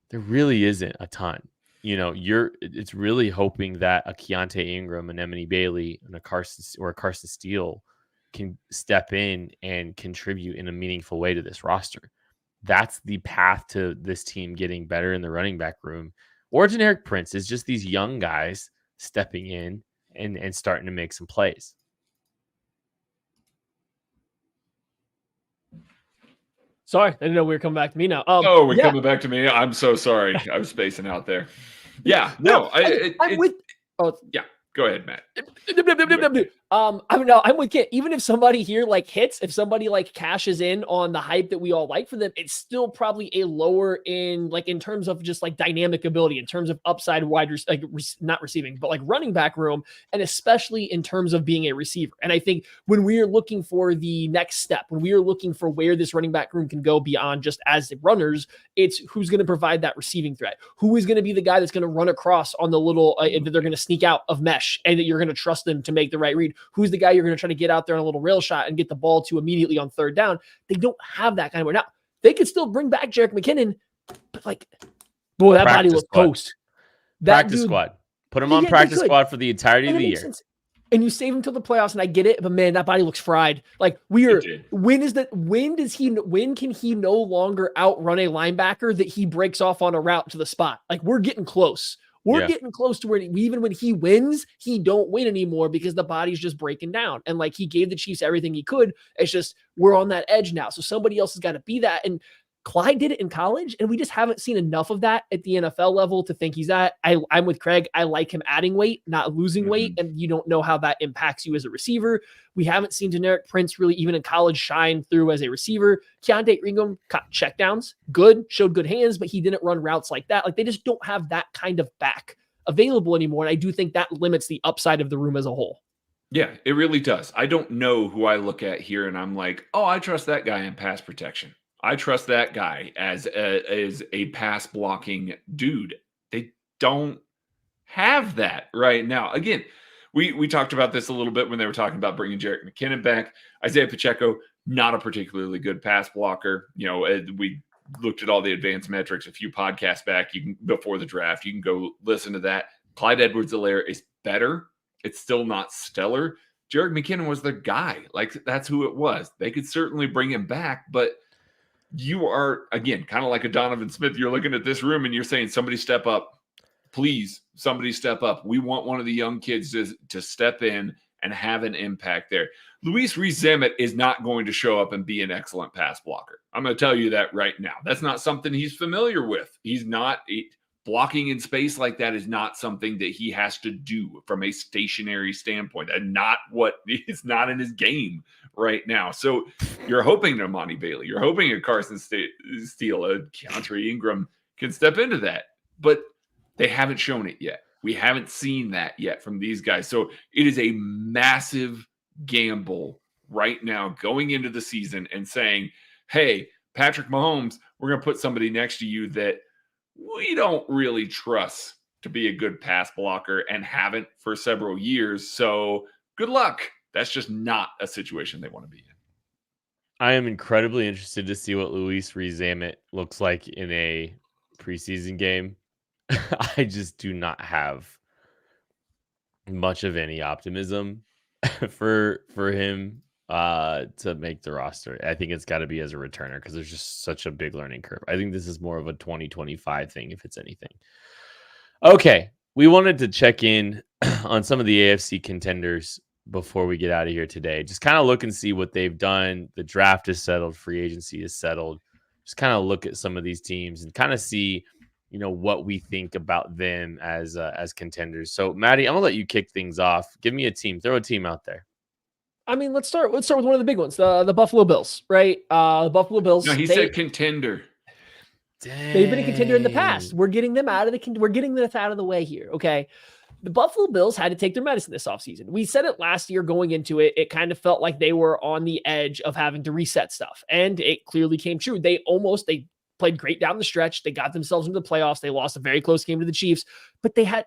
There really isn't a ton. You know, it's really hoping that a Keontae Ingram, an Emily Bailey, and a Carson Steele can step in and contribute in a meaningful way to this roster. That's the path to this team getting better in the running back room. Or generic Prince is just these young guys stepping in and starting to make some plays. Sorry, I didn't know we were coming back to me now. We're coming back to me. I'm so sorry. I was spacing out there. Yeah, no, I'm with. Oh, yeah. Go ahead, Matt. I'm with Kit. Even if somebody here like hits, if somebody like cashes in on the hype that we all like for them, it's still probably a lower in terms of just like dynamic ability, in terms of upside not receiving, but like running back room, and especially in terms of being a receiver. And I think when we are looking for the next step, when we are looking for where this running back room can go beyond just as runners, it's who's going to provide that receiving threat. Who is going to be the guy that's going to run across on the little that they're going to sneak out of mesh, and that you're going to trust them to make the right read. Who's the guy you're going to try to get out there on a little rail shot and get the ball to immediately on 3rd down? They don't have that kind of. Now they could still bring back Jerick McKinnon, but like, boy, that body looks toast. Practice squad. Put him on practice squad for the entirety of the year. Sense. And you save him till the playoffs, and I get it, but man, that body looks fried. Like when can he no longer outrun a linebacker that he breaks off on a route to the spot? Like, we're getting close. We're getting close to where even when he wins, he don't win anymore because the body's just breaking down. And like, he gave the Chiefs everything he could. It's just, we're on that edge now. So somebody else has got to be that. And Clyde did it in college, and we just haven't seen enough of that at the NFL level to think he's that. I'm with Craig. I like him adding weight, not losing weight, and you don't know how that impacts you as a receiver. We haven't seen generic Prince really, even in college, shine through as a receiver. Keontae Ingram caught checkdowns, showed good hands, but he didn't run routes like that. Like, they just don't have that kind of back available anymore, and I do think that limits the upside of the room as a whole. Yeah, it really does. I don't know who I look at here, and I'm like, oh, I trust that guy in pass protection. I trust that guy as a pass blocking dude. They don't have that right now. Again, we talked about this a little bit when they were talking about bringing Jerick McKinnon back. Isaiah Pacheco, not a particularly good pass blocker. You know, we looked at all the advanced metrics a few podcasts back. Before the draft, you can go listen to that. Clyde Edwards-Helaire is better. It's still not stellar. Jerick McKinnon was the guy. Like, that's who it was. They could certainly bring him back, but you are, again, kind of like a Donovan Smith. You're looking at this room and you're saying, somebody step up. please, somebody step up. We want one of the young kids to step in and have an impact there. Luis Rees-Zammit is not going to show up and be an excellent pass blocker. I'm going to tell you that right now. That's not something he's familiar with. He's not blocking in space like that is not something that he has to do from a stationary standpoint, and it's not in his game right now. So you're hoping to Monty Bailey, you're hoping a Carson Steele, a Keontae Ingram can step into that, but they haven't shown it yet. We haven't seen that yet from these guys. So it is a massive gamble right now going into the season and saying, hey, Patrick Mahomes, we're going to put somebody next to you that we don't really trust to be a good pass blocker and haven't for several years. So good luck. That's just not a situation they want to be in. I am incredibly interested to see what Luis Rees-Zammit looks like in a preseason game. I just do not have much of any optimism for him to make the roster. I think it's got to be as a returner because there's just such a big learning curve. I think this is more of a 2025 thing if it's anything. Okay, we wanted to check in on some of the AFC contenders before we get out of here today. Just kind of look and see what they've done. The draft is settled, free agency is settled. Just kind of look at some of these teams and kind of see, what we think about them as contenders. So, Maddie, I'm gonna let you kick things off. Give me a team. Throw a team out there. I mean, let's start with one of the big ones, the Buffalo Bills, right? The Buffalo Bills. No, he said contender. Dang. They've been a contender in the past. We're getting them out of the way here. Okay. The Buffalo Bills had to take their medicine this offseason. We said it last year going into it. It kind of felt like they were on the edge of having to reset stuff. And it clearly came true. They played great down the stretch. They got themselves into the playoffs. They lost a very close game to the Chiefs, but they had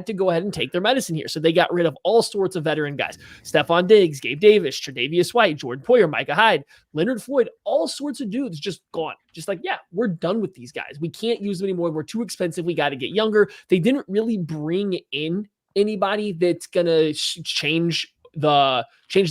to go ahead and take their medicine here. So they got rid of all sorts of veteran guys. Stephon Diggs, Gabe Davis, Tre'Davious White, Jordan Poyer, Micah Hyde, Leonard Floyd, all sorts of dudes just gone. Just like, yeah, we're done with these guys. We can't use them anymore. We're too expensive. We got to get younger. They didn't really bring in anybody that's going to change the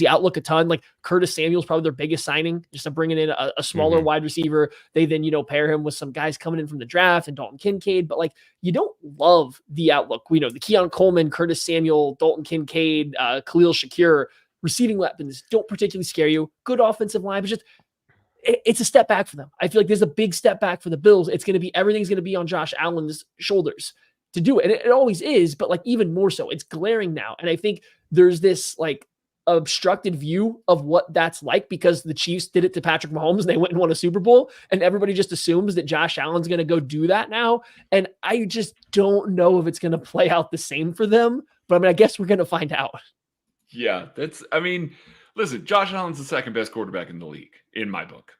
outlook a ton. Like Curtis Samuel's probably their biggest signing, just to bringing in a smaller wide receiver. They then, pair him with some guys coming in from the draft and Dalton Kincaid, but like, you don't love the outlook. We know the Keon Coleman, Curtis Samuel, Dalton Kincaid, Khalil Shakir receiving weapons don't particularly scare you. Good offensive line, but it's a step back for them. I feel like there's a big step back for the Bills. Everything's going to be on Josh Allen's shoulders to do it. And it always is, but like even more so, it's glaring now. And I think there's this like obstructed view of what that's like because the Chiefs did it to Patrick Mahomes and they went and won a Super Bowl, and everybody just assumes that Josh Allen's going to go do that now. And I just don't know if it's going to play out the same for them, but I mean, I guess we're going to find out. Yeah, listen, Josh Allen's the second best quarterback in the league in my book.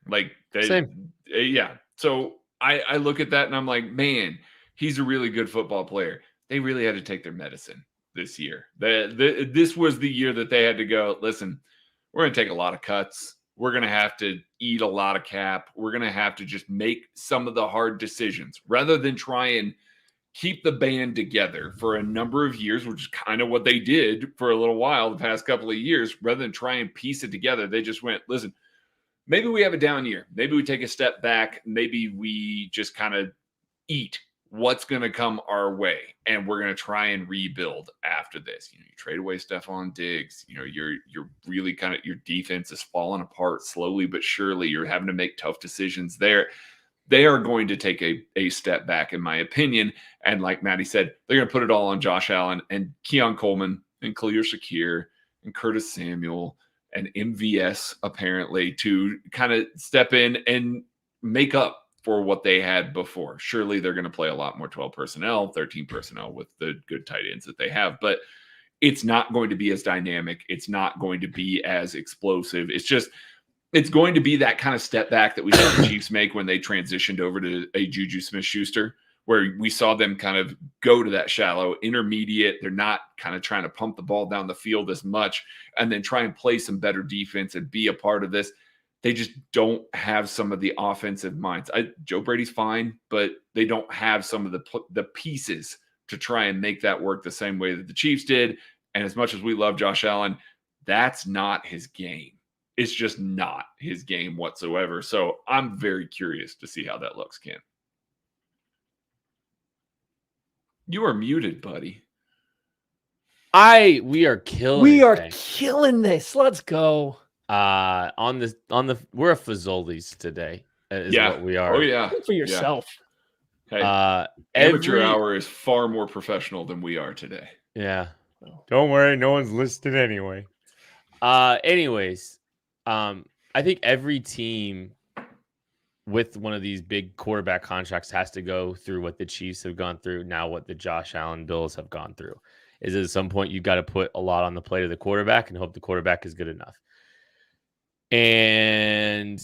Same. Yeah. So I look at that and I'm like, man, he's a really good football player. They really had to take their medicine this year. This was the year that they had to go, listen, we're going to take a lot of cuts. We're going to have to eat a lot of cap. We're going to have to just make some of the hard decisions rather than try and keep the band together for a number of years, which is kind of what they did for a little while the past couple of years. Rather than try and piece it together, they just went, listen, maybe we have a down year. Maybe we take a step back. Maybe we just kind of eat what's going to come our way, and we're going to try and rebuild after this. You trade away Stephon Diggs. You're really your defense is falling apart slowly but surely. You're having to make tough decisions there. They are going to take a step back, in my opinion. And like Maddie said, they're going to put it all on Josh Allen and Keon Coleman and Khalil Shakir and Curtis Samuel and MVS, apparently, to kind of step in and make up for what they had before. Surely they're going to play a lot more 12 personnel, 13 personnel with the good tight ends that they have, but it's not going to be as dynamic. It's not going to be as explosive. It's going to be that kind of step back that we saw the Chiefs make when they transitioned over to a Juju Smith-Schuster, where we saw them kind of go to that shallow intermediate. They're not kind of trying to pump the ball down the field as much and then try and play some better defense and be a part of this. They just don't have some of the offensive minds. Joe Brady's fine, but they don't have some of the pieces to try and make that work the same way that the Chiefs did. And as much as we love Josh Allen, that's not his game. It's just not his game whatsoever. So I'm very curious to see how that looks, Ken. You are muted, buddy. We are killing killing this. Let's go. we're a Fazoli's today. Is what we are. Oh yeah. Think for yourself. Yeah. Hey, amateur hour is far more professional than we are today. Yeah. Don't worry, no one's listed anyway. Anyways, I think every team with one of these big quarterback contracts has to go through what the Chiefs have gone through, now what the Josh Allen Bills have gone through. Is at some point you've got to put a lot on the plate of the quarterback and hope the quarterback is good enough. And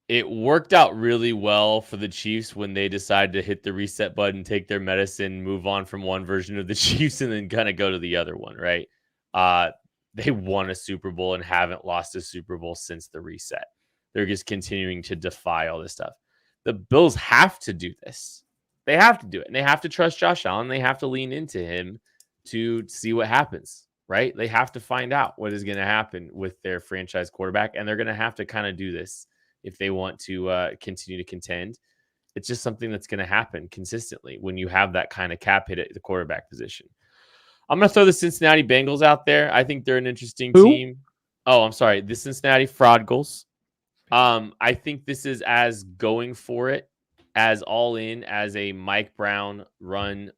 it worked out really well for the Chiefs when they decided to hit the reset button, take their medicine, move on from one version of the Chiefs, and then kind of go to the other one, right? They won a Super Bowl and haven't lost a Super Bowl since the reset. They're just continuing to defy all this stuff. The Bills have to do this. They have to do it. And they have to trust Josh Allen. They have to lean into him to see what happens, right? They have to find out what is going to happen with their franchise quarterback. And they're going to have to kind of do this if they want to continue to contend. It's just something that's going to happen consistently when you have that kind of cap hit at the quarterback position. I'm going to throw the Cincinnati Bengals out there. I think they're an interesting team. Oh, I'm sorry. The Cincinnati Fraudgulls. I think this is as going for it, as all in as a Mike Brown run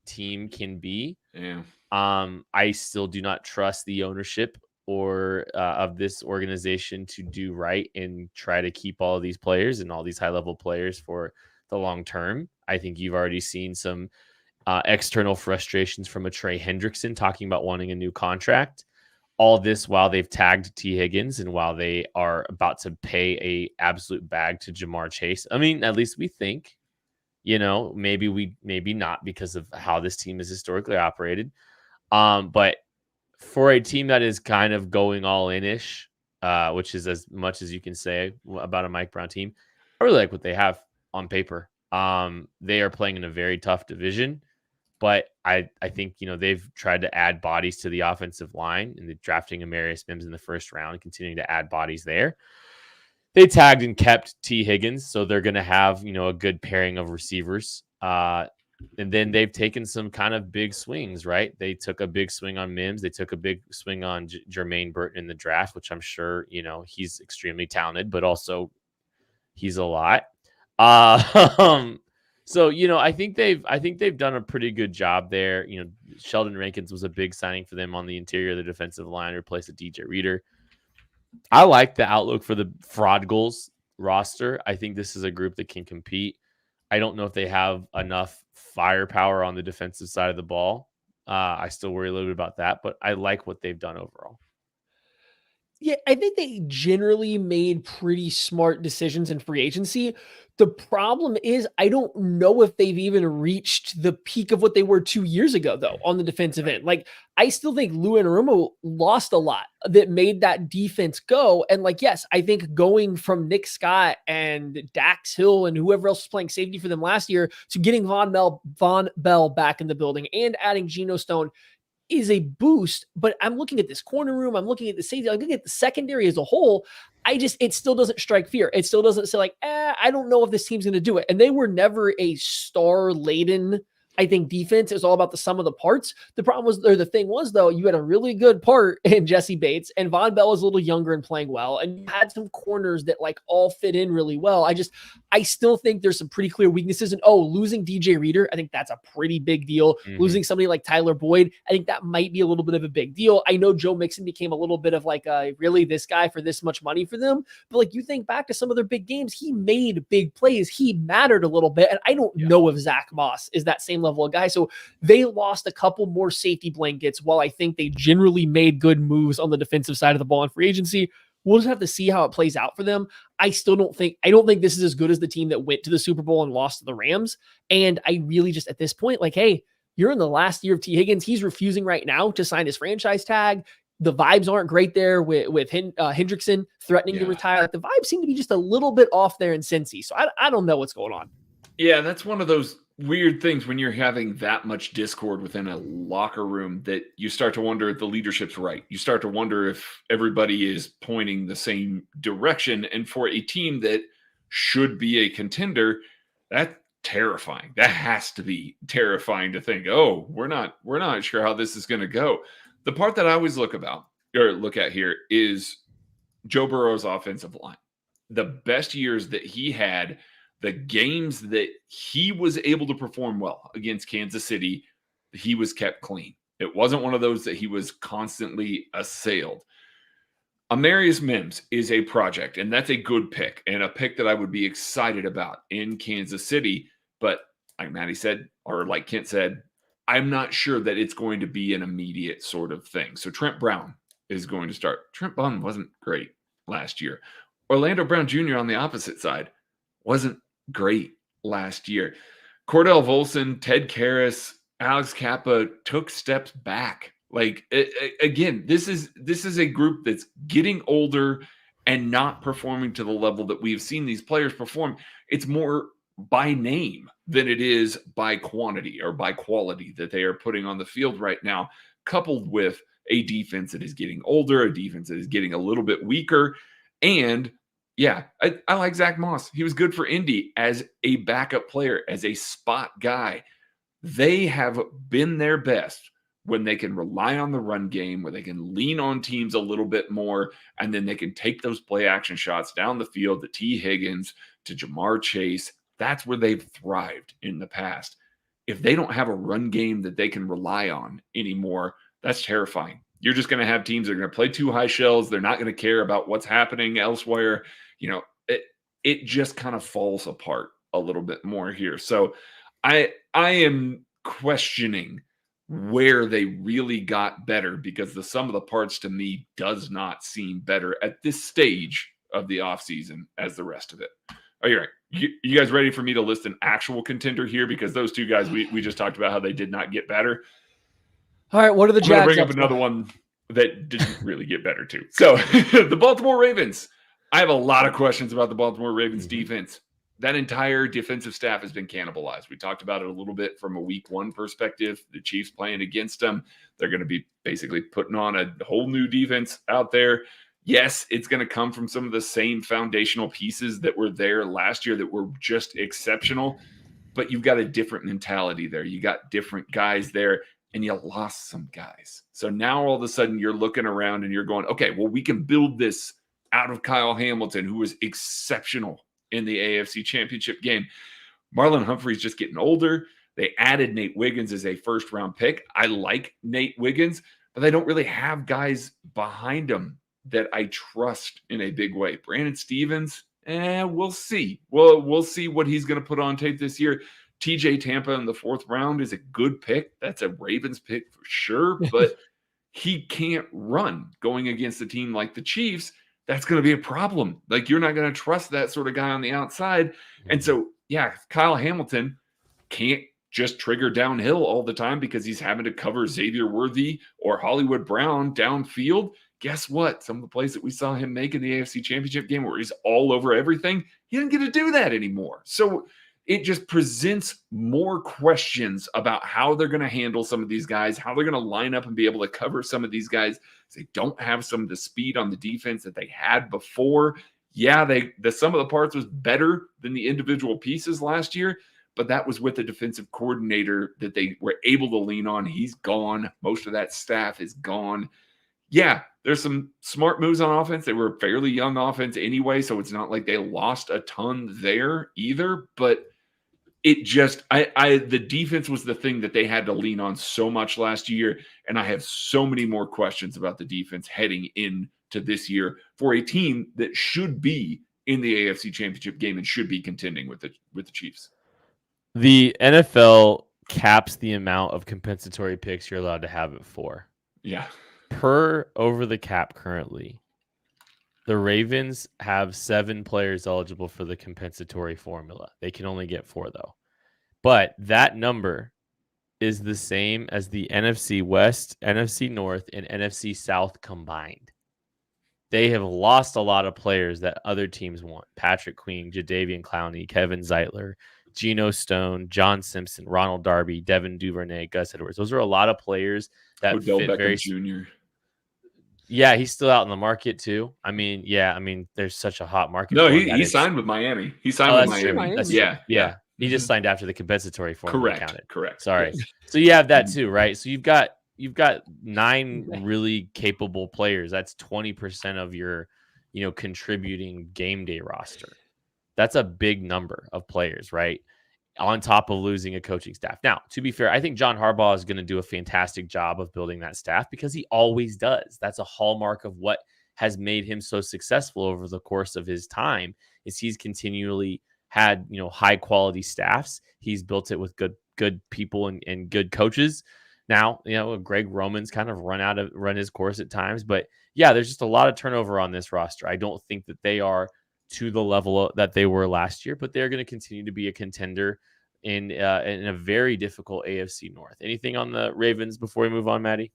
team can be. Yeah. I still do not trust the ownership or of this organization to do right and try to keep all of these players and all these high-level players for the long term. I think you've already seen some external frustrations from a Trey Hendrickson talking about wanting a new contract. All this while they've tagged T. Higgins and while they are about to pay a absolute bag to Jamar Chase. I mean, at least we think, maybe not because of how this team is historically operated. But for a team that is kind of going all in-ish, which is as much as you can say about a Mike Brown team, I really like what they have on paper. They are playing in a very tough division. But I think, they've tried to add bodies to the offensive line and drafting Amarius Mims in the first round, continuing to add bodies there. They tagged and kept T. Higgins, so they're going to have, a good pairing of receivers. And then they've taken some kind of big swings, right? They took a big swing on Mims. They took a big swing on Jermaine Burton in the draft, which I'm sure, he's extremely talented, but also he's a lot. So, I think they've done a pretty good job there. Sheldon Rankins was a big signing for them on the interior of the defensive line, replaced a DJ Reader. I like the outlook for the Fraudgulls roster. I think this is a group that can compete. I don't know if they have enough firepower on the defensive side of the ball. I still worry a little bit about that, but I like what they've done overall. Yeah, I think they generally made pretty smart decisions in free agency. The problem is I don't know if they've even reached the peak of what they were 2 years ago, though, on the defensive end. Like, I still think Lou Anarumo lost a lot that made that defense go. And yes, I think going from Nick Scott and Dax Hill and whoever else was playing safety for them last year to getting Von Bell back in the building and adding Geno Stone is a boost, but I'm looking at this corner room. I'm looking at the safety. I'm looking at the secondary as a whole. It still doesn't strike fear. It still doesn't say I don't know if this team's going to do it. And they were never a star laden, I think, defense. It's all about the sum of the parts. The thing was, though, you had a really good part in Jesse Bates, and Von Bell was a little younger and playing well. And you had some corners that all fit in really well. I still think there's some pretty clear weaknesses. And losing DJ Reader, I think that's a pretty big deal. Mm-hmm. Losing somebody like Tyler Boyd, I think that might be a little bit of a big deal. I know Joe Mixon became a little bit of really this guy for this much money for them. But you think back to some of their big games, he made big plays. He mattered a little bit. And I don't know if Zach Moss is that same level of guy. So they lost a couple more safety blankets while I think they generally made good moves on the defensive side of the ball in free agency. We'll just have to see how it plays out for them. I don't think this is as good as the team that went to the Super Bowl and lost to the Rams. And I really just at this point, hey, you're in the last year of T. Higgins. He's refusing right now to sign his franchise tag. The vibes aren't great there with Hendrickson threatening to retire. The vibes seem to be just a little bit off there in Cincy. So I don't know what's going on. Yeah, that's one of those weird things when you're having that much discord within a locker room that you start to wonder if the leadership's right. You start to wonder if everybody is pointing the same direction. And for a team that should be a contender, that terrifying. That has to be terrifying to think, oh, we're not sure how this is going to go. The part that I always look at here is Joe Burrow's offensive line. The best years that he had, the games that he was able to perform well against Kansas City, he was kept clean. It wasn't one of those that he was constantly assailed. Amarius Mims is a project, and that's a good pick, and a pick that I would be excited about in Kansas City. But like Matty said, or like Kent said, I'm not sure that it's going to be an immediate sort of thing. So Trent Brown is going to start. Trent Brown wasn't great last year. Orlando Brown Jr. on the opposite side wasn't great last year. Cordell Volson, Ted Karras, Alex Kappa took steps back. Like, again, this is a group that's getting older and not performing to the level that we've seen these players perform. It's more by name than it is by quantity or by quality that they are putting on the field right now, coupled with a defense that is getting older, a defense that is getting a little bit weaker. And yeah, I like Zach Moss. He was good for Indy as a backup player, as a spot guy. They have been their best when they can rely on the run game, where they can lean on teams a little bit more, and then they can take those play action shots down the field to T. Higgins, to Jamar Chase. That's where they've thrived in the past. If they don't have a run game that they can rely on anymore, that's terrifying. You're just going to have teams that are going to play too high shells. They're not going to care about what's happening elsewhere. It just kind of falls apart a little bit more here. So I am questioning where they really got better, because the sum of the parts to me does not seem better at this stage of the offseason as the rest of it. Oh, you're right. You guys ready for me to list an actual contender here? Because those two guys, we just talked about how they did not get better. All right, what are the Jags? I'm going to bring up another one that didn't really get better too. So the Baltimore Ravens. I have a lot of questions about the Baltimore Ravens defense. That entire defensive staff has been cannibalized. We talked about it a little bit from a week one perspective. The Chiefs playing against them. They're going to be basically putting on a whole new defense out there. Yes, it's going to come from some of the same foundational pieces that were there last year that were just exceptional, but you've got a different mentality there. You got different guys there, and you lost some guys. So now all of a sudden you're looking around and you're going, okay, well, we can build this out of Kyle Hamilton, who was exceptional in the AFC Championship game. Marlon Humphrey's just getting older. They added Nate Wiggins as a first-round pick. I like Nate Wiggins, but they don't really have guys behind him that I trust in a big way. Brandon Stevens, we'll see. We'll see what he's going to put on tape this year. TJ Tampa in the 4th round is a good pick. That's a Ravens pick for sure, but he can't run going against a team like the Chiefs. That's going to be a problem. Like, you're not going to trust that sort of guy on the outside. And so, yeah, Kyle Hamilton can't just trigger downhill all the time because he's having to cover Xavier Worthy or Hollywood Brown downfield. Guess what? Some of the plays that we saw him make in the AFC Championship game where he's all over everything, he didn't get to do that anymore. So it just presents more questions about how they're going to handle some of these guys, how they're going to line up and be able to cover some of these guys. They don't have some of the speed on the defense that they had before. Yeah, the sum of the parts was better than the individual pieces last year, but that was with the defensive coordinator that they were able to lean on. He's gone. Most of that staff is gone. Yeah, there's some smart moves on offense. They were a fairly young offense anyway, so it's not like they lost a ton there either, but it just, the defense was the thing that they had to lean on so much last year, and I have so many more questions about the defense heading into this year for a team that should be in the AFC Championship game and should be contending with the Chiefs. The NFL caps the amount of compensatory picks you're allowed to have it for. Yeah. Per over the cap currently, the Ravens have 7 players eligible for the compensatory formula. They can only get 4, though. But that number is the same as the NFC West, NFC North, and NFC South combined. They have lost a lot of players that other teams want. Patrick Queen, Jadeveon Clowney, Kevin Zeitler, Geno Stone, John Simpson, Ronald Darby, Devin Duvernay, Gus Edwards. Those are a lot of players that Odell fit Beckham very Jr. Yeah, he's still out in the market too. I mean, there's such a hot market. No, he signed with Miami. He signed with Miami. True. Yeah. He just signed after the compensatory form. Correct. Sorry. Yes. So you have that too, right? So you've got 9 really capable players. That's 20% of your, contributing game day roster. That's a big number of players, right? On top of losing a coaching staff. Now, to be fair, I think John Harbaugh is going to do a fantastic job of building that staff because he always does. That's a hallmark of what has made him so successful over the course of his time is he's continually had, high quality staffs. He's built it with good people and good coaches. Now, Greg Roman's kind of run his course at times, but yeah, there's just a lot of turnover on this roster. I don't think that they are to the level that they were last year, but they're going to continue to be a contender in a very difficult AFC North. Anything on the Ravens before we move on, Maddie?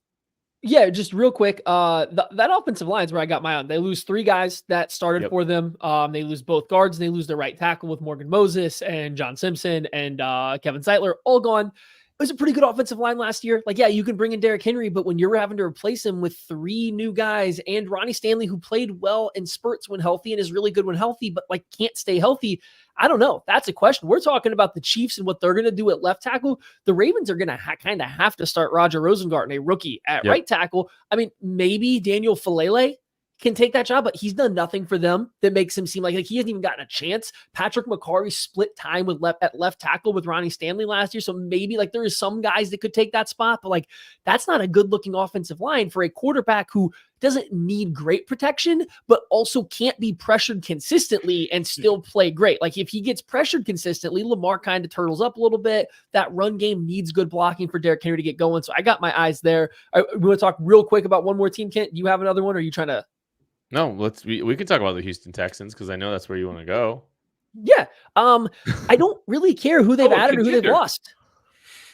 Yeah, just real quick. That offensive line is where I got my own. They lose 3 guys that started for them. They lose both guards. They lose their right tackle with Morgan Moses and John Simpson and Kevin Zeitler, all gone. It was a pretty good offensive line last year. Like, yeah, you can bring in Derrick Henry, but when you're having to replace him with 3 new guys and Ronnie Stanley, who played well in spurts when healthy and is really good when healthy, but like can't stay healthy. I don't know. That's a question. We're talking about the Chiefs and what they're going to do at left tackle. The Ravens are going to kind of have to start Roger Rosengarten, a rookie, at right tackle. I mean, maybe Daniel Falele can take that job, but he's done nothing for them that makes him seem like he hasn't even gotten a chance. Patrick McCarry split time at left tackle with Ronnie Stanley last year. So maybe there is some guys that could take that spot, but that's not a good looking offensive line for a quarterback who doesn't need great protection, but also can't be pressured consistently and still play great. Like if he gets pressured consistently, Lamar kind of turtles up a little bit. That run game needs good blocking for Derrick Henry to get going. So I got my eyes there. We want to talk real quick about one more team, Kent. Do you have another one, or are you trying to? No, we can talk about the Houston Texans because I know that's where you want to go. Yeah. I don't really care who they've added or who they've lost.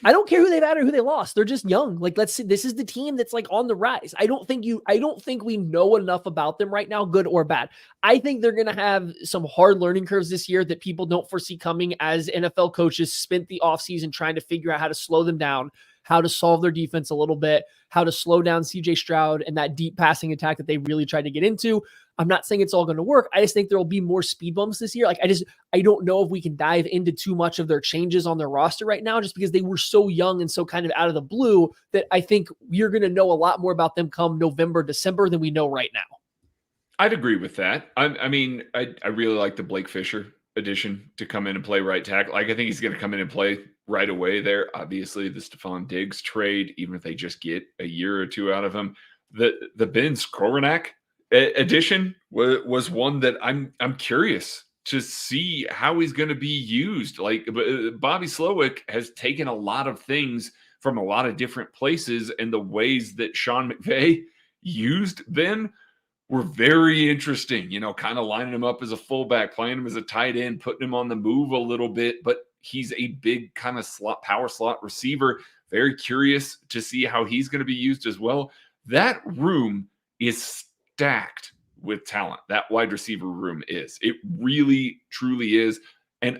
I don't care who they've added or who they lost. They're just young. Let's see. This is the team that's on the rise. I don't think we know enough about them right now, good or bad. I think they're going to have some hard learning curves this year that people don't foresee coming as NFL coaches spent the offseason trying to figure out how to slow them down, how to solve their defense a little bit, how to slow down CJ Stroud and that deep passing attack that they really tried to get into. I'm not saying it's all going to work. I just think there will be more speed bumps this year. I don't know if we can dive into too much of their changes on their roster right now, just because they were so young and so kind of out of the blue that I think we're going to know a lot more about them come November, December than we know right now. I'd agree with that. I mean, I really like the Blake Fisher addition to come in and play right tackle. I think he's going to come in and play right away there. Obviously, the Stephon Diggs trade, even if they just get a year or 2 out of him, the Ben Skowronek addition was one that I'm curious to see how he's going to be used. Bobby Slowick has taken a lot of things from a lot of different places, and the ways that Sean McVay used them were very interesting. Kind of lining him up as a fullback, playing him as a tight end, putting him on the move a little bit, but he's a big kind of power slot receiver. Very curious to see how he's going to be used as well. That room is stacked with talent. That wide receiver room is. It really, truly is. And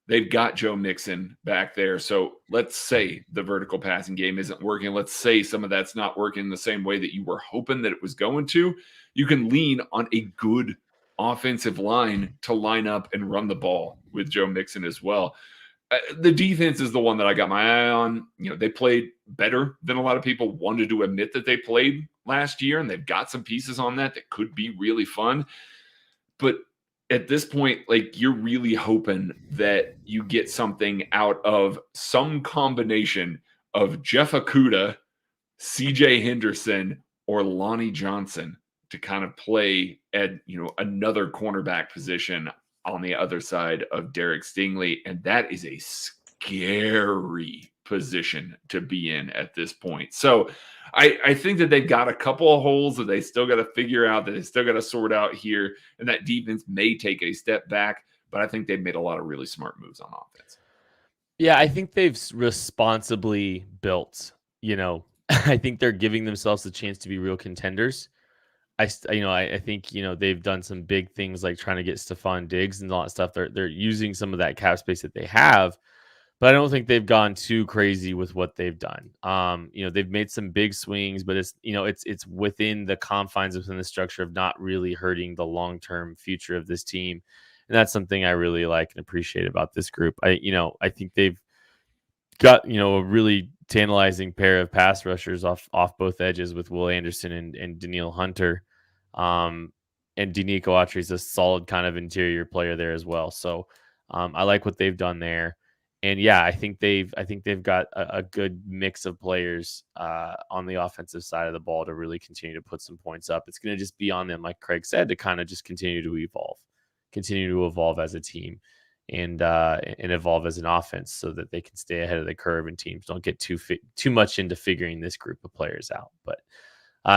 they've got Joe Mixon back there. So let's say the vertical passing game isn't working. Let's say some of that's not working the same way that you were hoping that it was going to. You can lean on a good offensive line to line up and run the ball with Joe Mixon as well. The defense is the one that I got my eye on. They played better than a lot of people wanted to admit that they played last year, and they've got some pieces on that could be really fun. But at this point, you're really hoping that you get something out of some combination of Jeff Okudah, CJ Henderson, or Lonnie Johnson to kind of play at, another cornerback position on the other side of Derek Stingley. And that is a scary position to be in at this point. So I think that they've got a couple of holes that they still got to figure out, that they still got to sort out here. And that defense may take a step back, but I think they've made a lot of really smart moves on offense. Yeah, I think they've responsibly built, I think they're giving themselves the chance to be real contenders. I think, they've done some big things like trying to get Stephon Diggs and all that stuff. They're using some of that cap space that they have, but I don't think they've gone too crazy with what they've done. They've made some big swings, but it's within the confines within the structure of not really hurting the long-term future of this team. And that's something I really like and appreciate about this group. I think they've got, a really tantalizing pair of pass rushers off both edges with Will Anderson and Daniil Hunter. And Denico Autry is a solid kind of interior player there as well. So I like what they've done there. And yeah, I think they've got a good mix of players on the offensive side of the ball to really continue to put some points up. It's going to just be on them, like Craig said, to kind of just continue to evolve as a team and evolve as an offense so that they can stay ahead of the curve and teams don't get too much into figuring this group of players out. But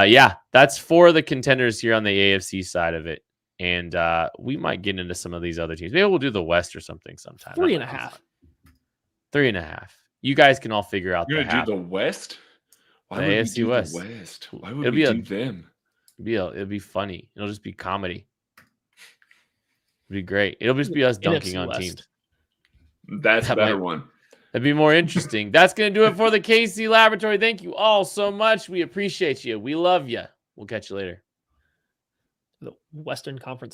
yeah, that's for the contenders here on the AFC side of it. And we might get into some of these other teams. Maybe we'll do the West or something sometime. 3.5. 3.5. You guys can all figure out You're the going to do the West? Why the would AFC we do West. the West? Why would we do them? It'll be funny. It'll just be comedy. It'll be great. It'll just be us dunking NFC on West. teams. That's a better one. That'd be more interesting. That's going to do it for the KC Laboratory. Thank you all so much. We appreciate you. We love you. We'll catch you later. The Western Conference